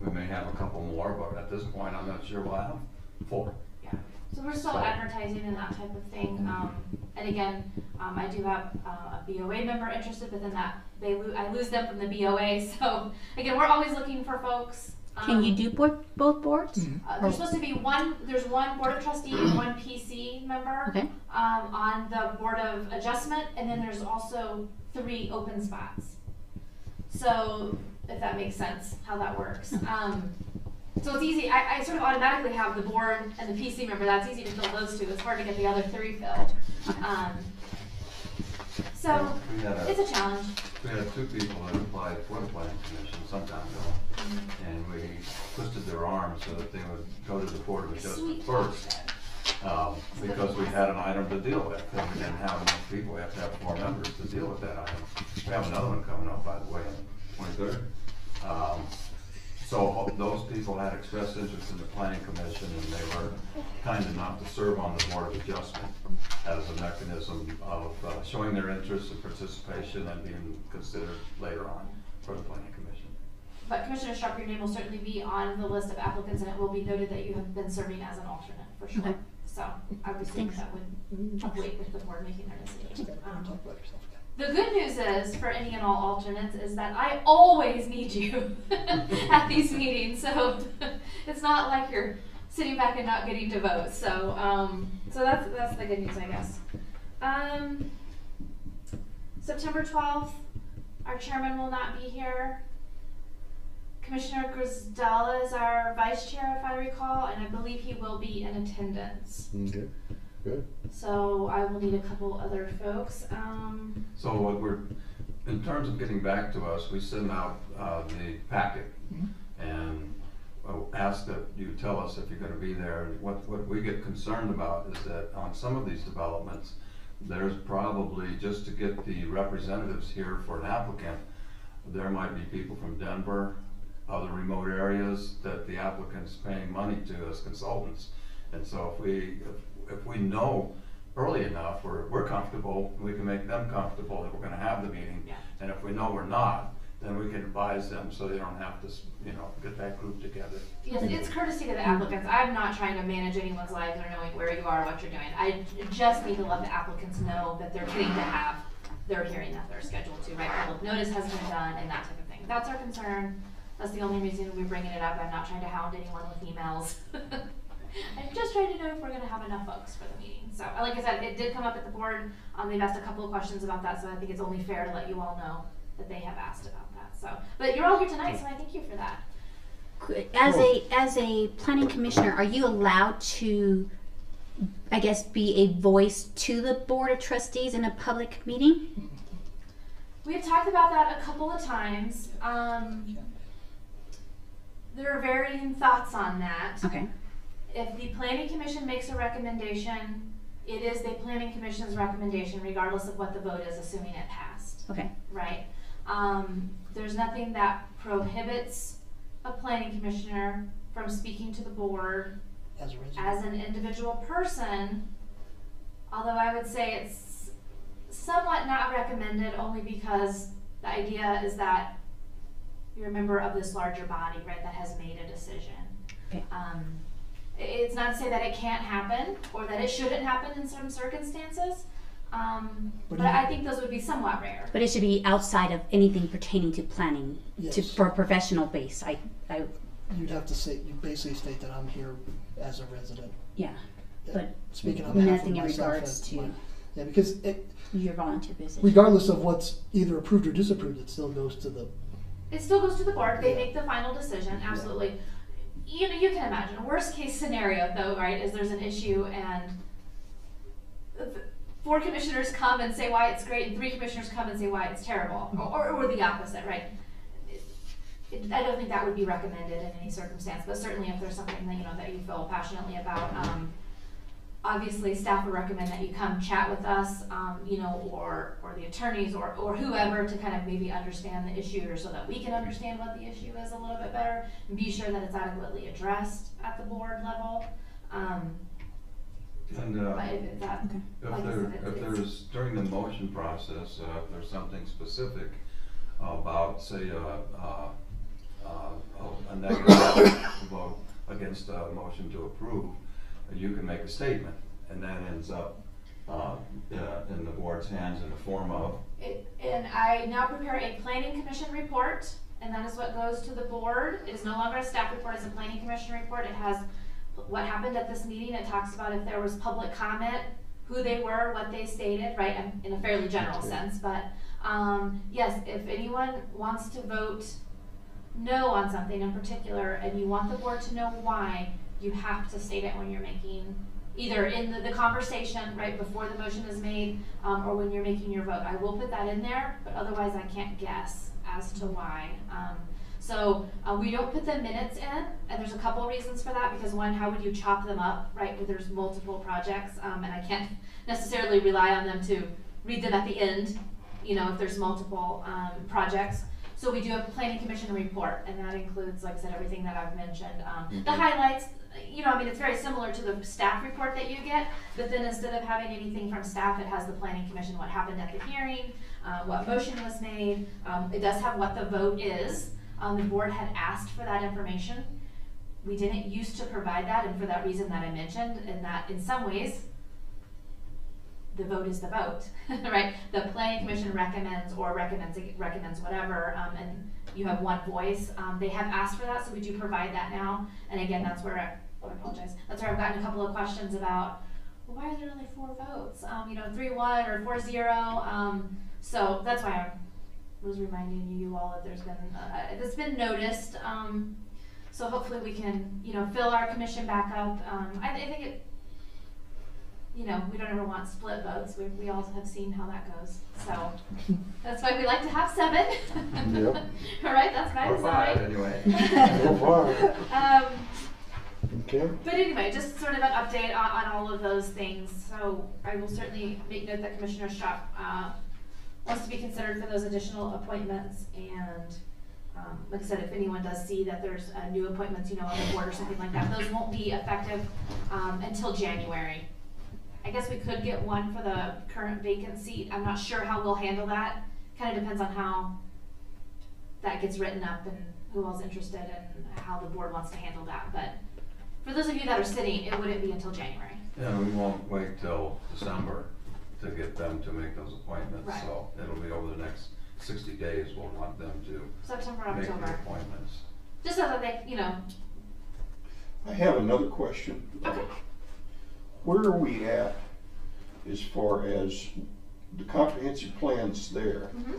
We may have a couple more, but at this point, I'm not sure we'll have 4. Yeah, so we're still advertising and that type of thing. And again, I do have a BOA member interested, but then that I lose them from the BOA. So again, we're always looking for folks. Can you do both boards? There's supposed to be there's one board of trustee and one PC member Okay. on the board of adjustment, and then there's also 3 open spots. So if that makes sense, how that works. So it's easy. I sort of automatically have the board and the PC member. That's easy to fill those 2. It's hard to get the other 3 filled. So We had it's a challenge. We had 2 people that applied for the planning commission some time ago, and we twisted their arms so that they would go to the board of adjustment Sweet. first. Because we had an item to deal with, and we didn't have enough people. We have to have 4 members to deal with that item. We have another one coming up, by the way, on the 23rd. So those people had expressed interest in the planning commission, and they were kind enough to serve on the board of adjustment as a mechanism of showing their interest and participation and being considered later on for the planning commission. But Commissioner Sharp, your name will certainly be on the list of applicants, and it will be noted that you have been serving as an alternate for sure. Okay. So I would think Thanks. that would have weight with the board making their decision. The good news is, for any and all alternates, is that I always need you at these meetings. So it's not like you're sitting back and not getting to vote. So so that's the good news, I guess. September 12th, our chairman will not be here. Commissioner Grizdala is our vice chair, if I recall, and I believe he will be in attendance. Okay, good. So I will need a couple other folks. So what in terms of getting back to us, we send out the packet and ask that you tell us if you're gonna be there. What we get concerned about is that on some of these developments, there's probably, just to get the representatives here for an applicant, there might be people from Denver, other remote areas that the applicant's paying money to as consultants. And so if we know early enough, we're comfortable, we can make them comfortable that we're gonna have the meeting. Yeah. And if we know we're not, then we can advise them so they don't have to, get that group together. Yes, it's courtesy to the applicants. I'm not trying to manage anyone's lives or knowing where you are, what you're doing. I just need to let the applicants know that they're getting to have their hearing that they're scheduled to, right? Public notice has been done and that type of thing. That's our concern. That's the only reason we're bringing it up. I'm not trying to hound anyone with emails. I'm just trying to know if we're gonna have enough folks for the meeting. So, like I said, it did come up at the board. They've asked a couple of questions about that, so I think it's only fair to let you all know that they have asked about that. So, but you're all here tonight, so I thank you for that. As a planning commissioner, are you allowed to, I guess, be a voice to the board of trustees in a public meeting? We've talked about that a couple of times. There are varying thoughts on that. Okay. If the planning commission makes a recommendation, it is the planning commission's recommendation regardless of what the vote is, assuming it passed, Okay. right? There's nothing that prohibits a planning commissioner from speaking to the board as an individual person, although I would say it's somewhat not recommended only because the idea is that you're a member of this larger body, right, that has made a decision. Okay. It's not to say that it can't happen or that it shouldn't happen in some circumstances, but I think those would be somewhat rare. But it should be outside of anything pertaining to planning, Yes. for a professional base. You'd have to say, you basically state that I'm here as a resident. Yeah, but Speaking on behalf of nothing in myself regards and to my- Yeah, because your volunteer position. regardless of what's either approved or disapproved, it still goes to the, It still goes to the board, they Yeah. make the final decision, absolutely. You know, you can imagine, worst case scenario though, right, is there's an issue and 4 commissioners come and say why it's great and 3 commissioners come and say why it's terrible, or the opposite, right? I don't think that would be recommended in any circumstance, but certainly if there's something that, you know, that you feel passionately about, obviously staff would recommend that you come chat with us, you know, or the attorneys or whoever to kind of maybe understand the issue, or so that we can understand what the issue is a little bit better and be sure that it's adequately addressed at the board level. And But if that, like I said, if there's, during the motion process, if there's something specific about, say, a negative vote against a motion to approve, you can make a statement, and that ends up in the board's hands in the form of. And I now prepare a planning commission report, and that is what goes to the board. It is no longer a staff report, it's a planning commission report. It has what happened at this meeting. It talks about if there was public comment, who they were, what they stated, right, in a fairly general sense. But yes, if anyone wants to vote no on something in particular, and you want the board to know why, you have to state it when you're making, either in the conversation right before the motion is made, or when you're making your vote. I will put that in there, but otherwise I can't guess as to why. So we don't put the minutes in, and there's a couple reasons for that, because one, how would you chop them up, right, where there's multiple projects, and I can't necessarily rely on them to read them at the end, you know, if there's multiple projects. So we do have a planning commission report, and that includes, like I said, everything that I've mentioned. The highlights, you know, I mean, it's very similar to the staff report that you get, but then instead of having anything from staff, it has the planning commission, what happened at the hearing, what motion was made. It does have what the vote is. The board had asked for that information. We didn't used to provide that, and for that reason that I mentioned, and that in some ways, the vote is the vote, right? The planning commission recommends whatever, and you have one voice. They have asked for that, so we do provide that now. And again, that's where I apologize. That's where I've gotten a couple of questions about, well, why are there only 4 votes? You know, 3-1 or 4-0. So that's why I was reminding you all that there's been it's been noticed. So hopefully we can, you know, fill our commission back up. I think it. You know, we don't ever want split votes. We all have seen how that goes. So that's why we like to have 7. Yep. All right, that's nice. Or 5, anyway. So far. Okay. But anyway, just sort of an update on all of those things. So I will certainly make note that Commissioner Schropp wants to be considered for those additional appointments. And like I said, if anyone does see that there's new appointments, you know, on the board or something like that, those won't be effective until January. I guess we could get one for the current vacant seat. I'm not sure how we'll handle that. Kind of depends on how that gets written up and who all's interested and how the board wants to handle that. But for those of you that are sitting, it wouldn't be until January. Yeah, we won't wait till December to get them to make those appointments. Right. So it'll be over the next 60 days. We'll want them to September, make the October. appointments. Just so that they, you know. I have another question. Okay. Where are we at as far as the comprehensive plans there? Mm-hmm.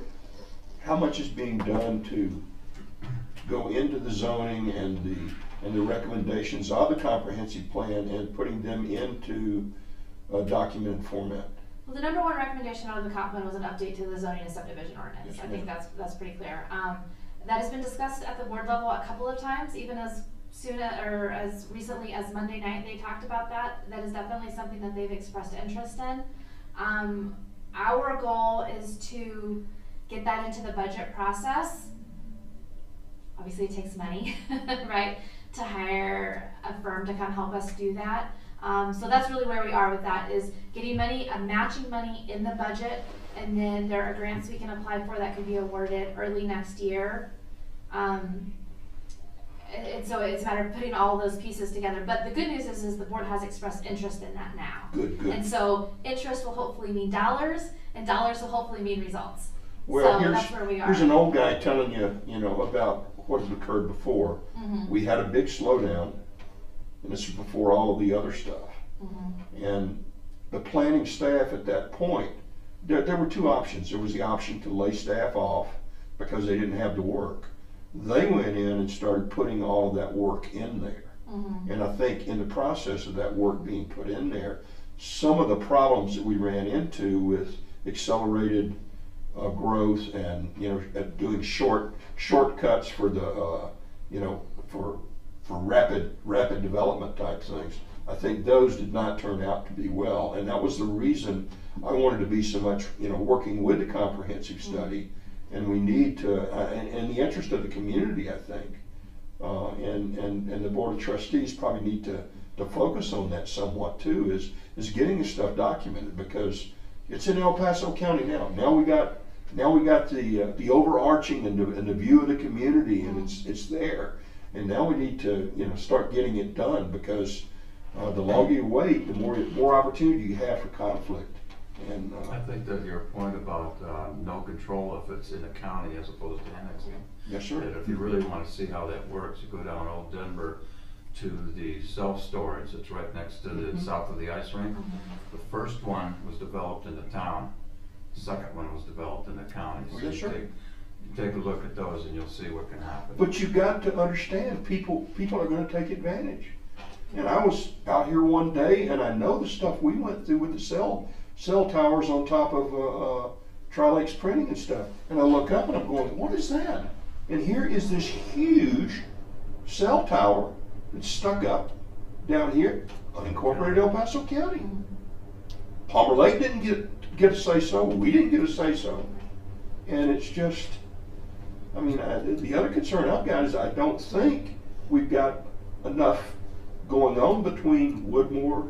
How much is being done to go into the zoning and the recommendations of the comprehensive plan and putting them into a documented format? Well, the number one recommendation out of the comp plan was an update to the zoning and subdivision ordinance. Yes, I think ma'am. that's pretty clear. That has been discussed at the board level a couple of times, even as soon or as recently as Monday night. They talked about that. That is definitely something that they've expressed interest in. Our goal is to get that into the budget process. Obviously, it takes money, right, to hire a firm to come help us do that. So that's really where we are with that, is getting money, matching money in the budget, and then there are grants we can apply for that can be awarded early next year And so it's a matter of putting all those pieces together. But the good news is the board has expressed interest in that now. Good, good. And so interest will hopefully mean dollars, and dollars will hopefully mean results. Well, So that's where we are. here's an old guy telling you, you know, about what had occurred before. Mhm. We had a big slowdown, and this was before all of the other stuff. Mhm. And the planning staff at that point, there were two options. There was the option to lay staff off because they didn't have the work. They went in and started putting all of that work in there. Mhm. And I think in the process of that work being put in there, some of the problems that we ran into with accelerated growth and, you know, doing shortcuts for the, you know, for rapid development type things, I think those did not turn out to be well. And that was the reason I wanted to be so much, you know, working with the comprehensive study. And we need to, in the interest of the community, I think, and the Board of Trustees probably need to focus on that somewhat too, is getting this stuff documented, because it's in El Paso County now. Now we got the overarching and the view of the community, and it's there. And now we need to, you know, start getting it done, because the longer you wait, the more opportunity you have for conflict. And I think that your point about no control if it's in the county as opposed to annexing. yes, sir. That if you really want to see how that works, you go down Old Denver to the self-storage that's right next to the south of the ice rink. The first one was developed in the town. The second one was developed in the county. So Yes, you sir. take a look at those and you'll see what can happen. But you got to understand, people are going to take advantage. And I was out here one day, and I know the stuff we went through with the cell towers on top of Tri-Lakes Printing and stuff. And I look up and I'm going, what is that? And here is this huge cell tower that's stuck up down here, unincorporated El Paso County. Palmer Lake didn't get a say-so. We didn't get a say-so. And it's just, I mean, the other concern I've got is I don't think we've got enough going on between Woodmore,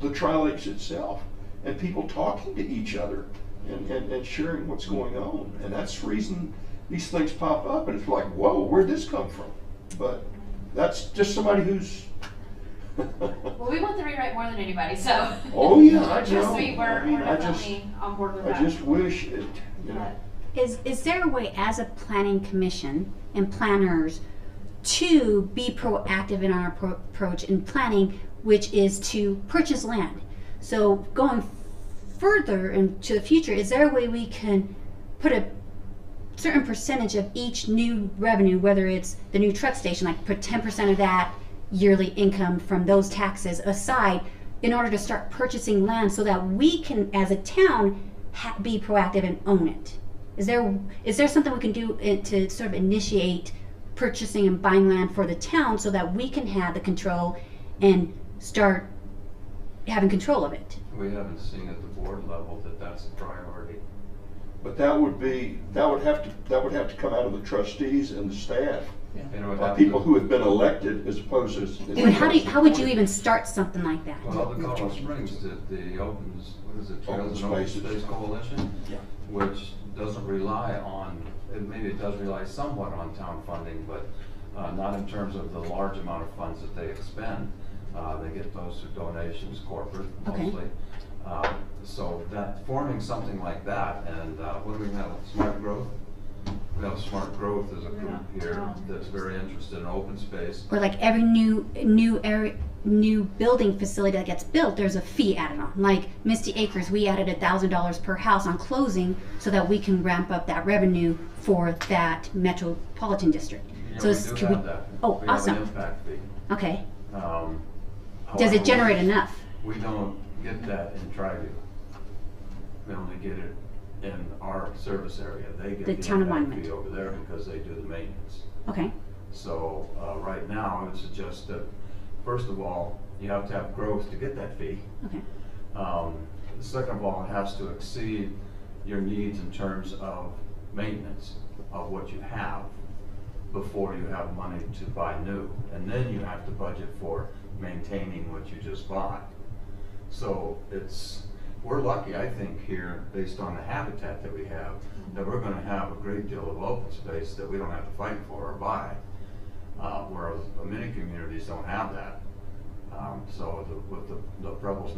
the Tri-Lakes itself, and people talking to each other and sharing what's going on. And that's the reason these things pop up, and it's like, whoa, where'd this come from? But that's just somebody who's Well, we want the rewrite more than anybody, so. Oh yeah, I know. Trust me, we're I mean, definitely on board with that. I just wish it, you know. Is there a way as a planning commission and planners to be proactive in our approach in planning, which is to purchase land? So going further into the future, is there a way we can put a certain percentage of each new revenue, whether it's the new truck station, like put 10% of that yearly income from those taxes aside in order to start purchasing land so that we can, as a town, be proactive and own it? Is there something we can do to sort of initiate purchasing and buying land for the town so that we can have the control and start having control of it? We haven't seen at the board level that that's a priority. But that would have to come out of the trustees and the staff, And it would by have people to- who have been elected as opposed to. But how would you even start something like that? Well, the Colorado Springs did the opens, what is it, Trails and Open Spaces. Space Coalition? Yeah. Which doesn't rely on, maybe it does rely somewhat on town funding, but not in terms of the large amount of funds that they expend. They get those through donations, corporate Okay. mostly. So that, forming something like that, and what do we have, Smart Growth? We have Smart Growth as a group here that's very interested in open space. Or like every new building facility that gets built, there's a fee added on. Like Misty Acres, we added $1,000 per house on closing so that we can ramp up that revenue for that metropolitan district. Yeah, So we it's- do can have that. Oh, We awesome. have an impact fee. Okay. Does However, it generate enough? We don't get that in Triview. We only get it in our service area. They get The the town of impact Monument. fee over there because they do the maintenance. Okay. So, right now, I would suggest that, first of all, you have to have growth to get that fee. Okay. Second of all, it has to exceed your needs in terms of maintenance of what you have before you have money to buy new. And then you have to budget for maintaining what you just bought. So we're lucky, I think, here, based on the habitat that we have, that we're gonna have a great deal of open space that we don't have to fight for or buy. Whereas many communities don't have that. So with the Preble's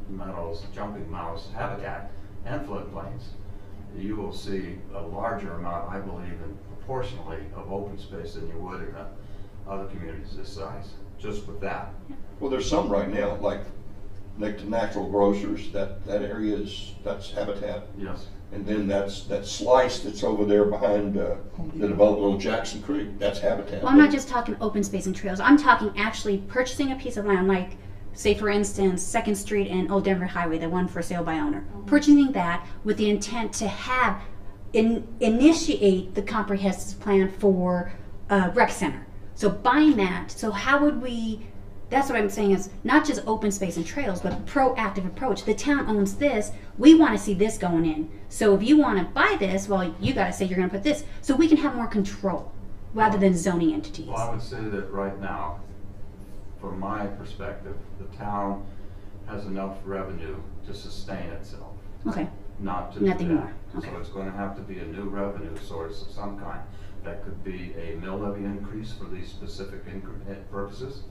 Meadows jumping mouse habitat and floodplains, you will see a larger amount, I believe, in proportionally of open space than you would in other communities this size, just with that. Well, there's some right now, like next to Natural Grocers, that area that's habitat. Yes. And then that slice that's over there behind the development on Jackson Creek, that's habitat. Well, I'm not just talking open space and trails. I'm talking actually purchasing a piece of land, like, say for instance, 2nd Street and Old Denver Highway, the one for sale by owner. Purchasing that with the intent to have, initiate the comprehensive plan for rec center. So buying that, so how would we, that's what I'm saying is not just open space and trails, but proactive approach. The town owns this, we want to see this going in. So if you want to buy this, well, you got to say you're going to put this. So we can have more control rather than zoning entities. Well, I would say that right now, from my perspective, the town has enough revenue to sustain itself, Okay. not to do Nothing that. more. Okay. So it's going to have to be a new revenue source of some kind. That could be a mill levy increase for these specific purposes.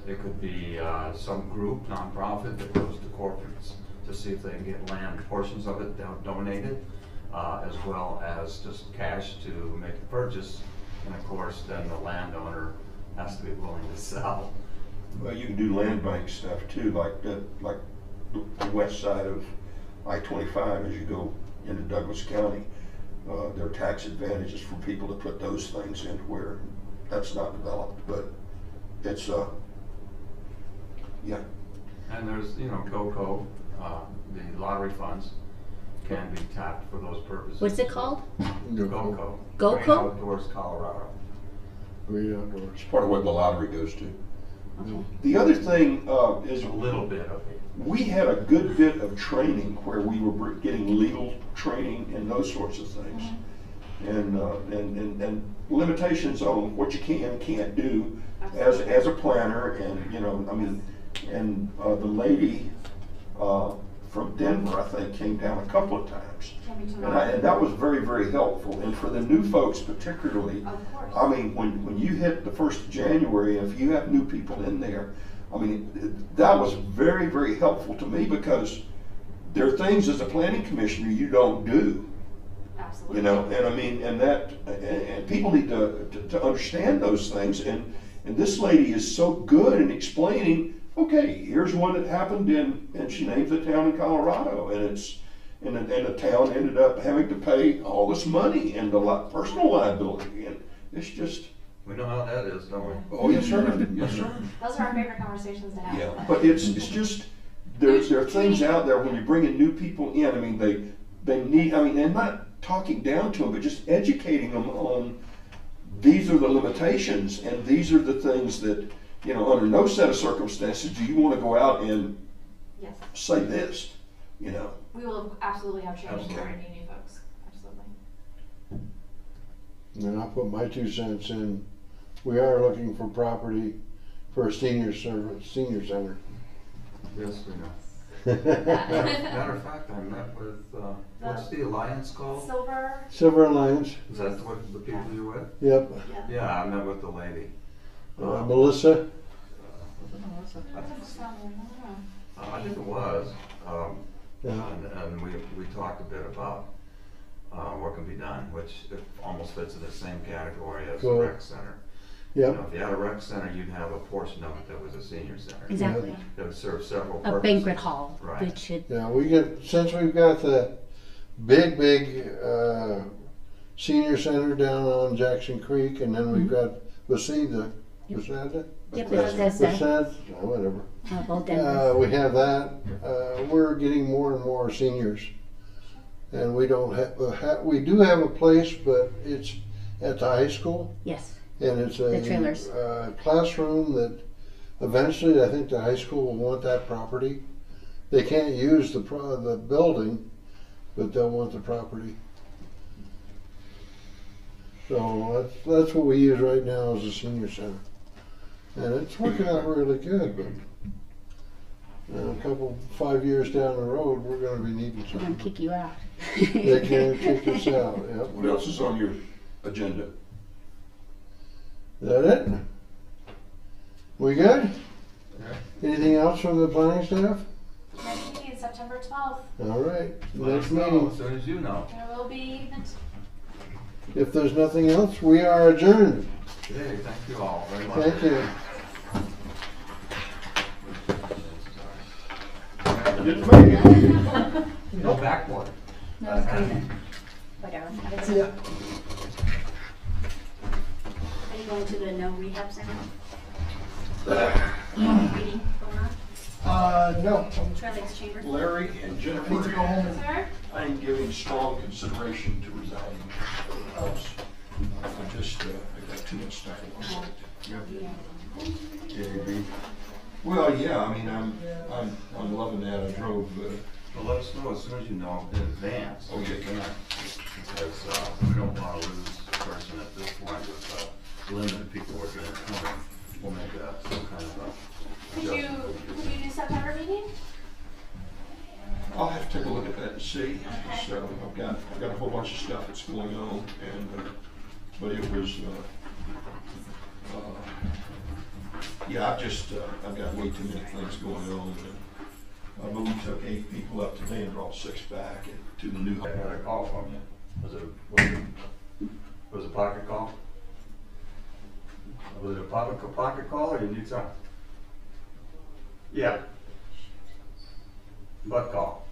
It could be some group, nonprofit, that goes to corporates to see if they can get land, portions of it donated, as well as just cash to make the purchase. And of course, then the landowner has to be willing to sell. Well, you can do land bank stuff too, like the west side of I-25 as you go into Douglas County. There are tax advantages for people to put those things in where that's not developed, but it's yeah. And there's, GOCO, the lottery funds can be tapped for those purposes. What's it called? GOCO. GOCO? Green Outdoors Colorado. Great outdoors. It's part of what the lottery goes to. Okay. The other thing is A little bit of it. we had a good bit of training where we were getting legal training and those sorts of things. And limitations on what you can and can't do as a planner, and and the lady from Denver, I think, came down a couple of times. And that was very, very helpful. And for the new folks particularly, Of course. I mean, when you hit the 1st of January, if you have new people in there, I mean, that was very, very helpful to me because there are things as a planning commissioner you don't do. Absolutely. And I mean, and people need to understand those things. And this lady is so good in explaining, okay, here's one that happened and she names the town in Colorado, and the town ended up having to pay all this money and personal liability, and it's just. We know how that is, don't we? Oh, yes, sir. Yes, sir. Those are our favorite conversations to have. Yeah, but it's just, there are things out there when you bring in new people in, I mean, they need, I mean, and not talking down to them, but just educating them on, these are the limitations, and these are the things that, under no set of circumstances do you want to go out and Yes. say this, We will absolutely have training for Okay. any new folks. Absolutely. And I'll put my 2 cents in. We are looking for property for a senior center. Yes, we know. Matter of fact, I met with, what's the alliance called? Silver. Silver Alliance, Is that what the people you're with? yep. Yeah, I met with the lady. Melissa, I think it was. yeah. And we talked a bit about what can be done, which it almost fits in the same category as Cool. the rec center. Yep. If you had a rec center, you'd have a portion of it that was a senior center. Exactly. That would serve several A purposes. banquet hall, Right. which should, Yeah, since we've got the big senior center down on Jackson Creek, and then we've got Waseda, Waseda? yep, it says that. Waseda, whatever. Old Denver. We have that. We're getting more and more seniors, and we don't have. We do have a place, but it's at the high school, Yes. and it's The trailers. a classroom that eventually I think the high school will want that property. They can't use the building, but they'll want the property. So that's what we use right now as a senior center, and it's working out really good. But And a couple, 5 years down the road, we're gonna be needing They're gonna something. kick you out. They can't kick us out, yep. What else is on your agenda? Is that it? We good? Anything else from the planning staff? Next meeting is September 12th. All right, Let next us know meeting. as soon as you know. There will be, If there's nothing else, we are adjourned. Okay, thank you all very much. Thank you. Didn't make it. No backboard. No, it's okay. Whatever. Yeah. Are you going to the no rehab center? Meeting going on? No. Trail Lakes Chamber? Larry and Jennifer, Need to go home and sir? I am giving strong consideration to resigning from the house. I just, I got too much stuff on my plate. Yeah. Well, yeah, I mean, I'm loving that. I drove, Well, let us know as soon as you know in advance. Oh, yeah. Because we don't want to lose a person at this point with limited people working at home. We'll make some kind of a Could you do September meeting? I'll have to take a look at that and see. Okay. So I've got a whole bunch of stuff that's going on, and but it was, yeah, I've got way too many things going on. And, but we took 8 people up today and brought 6 back and to the new. I had a call from you. Was it a pocket call? Was it a pocket call or you need something? Yeah. Butt call.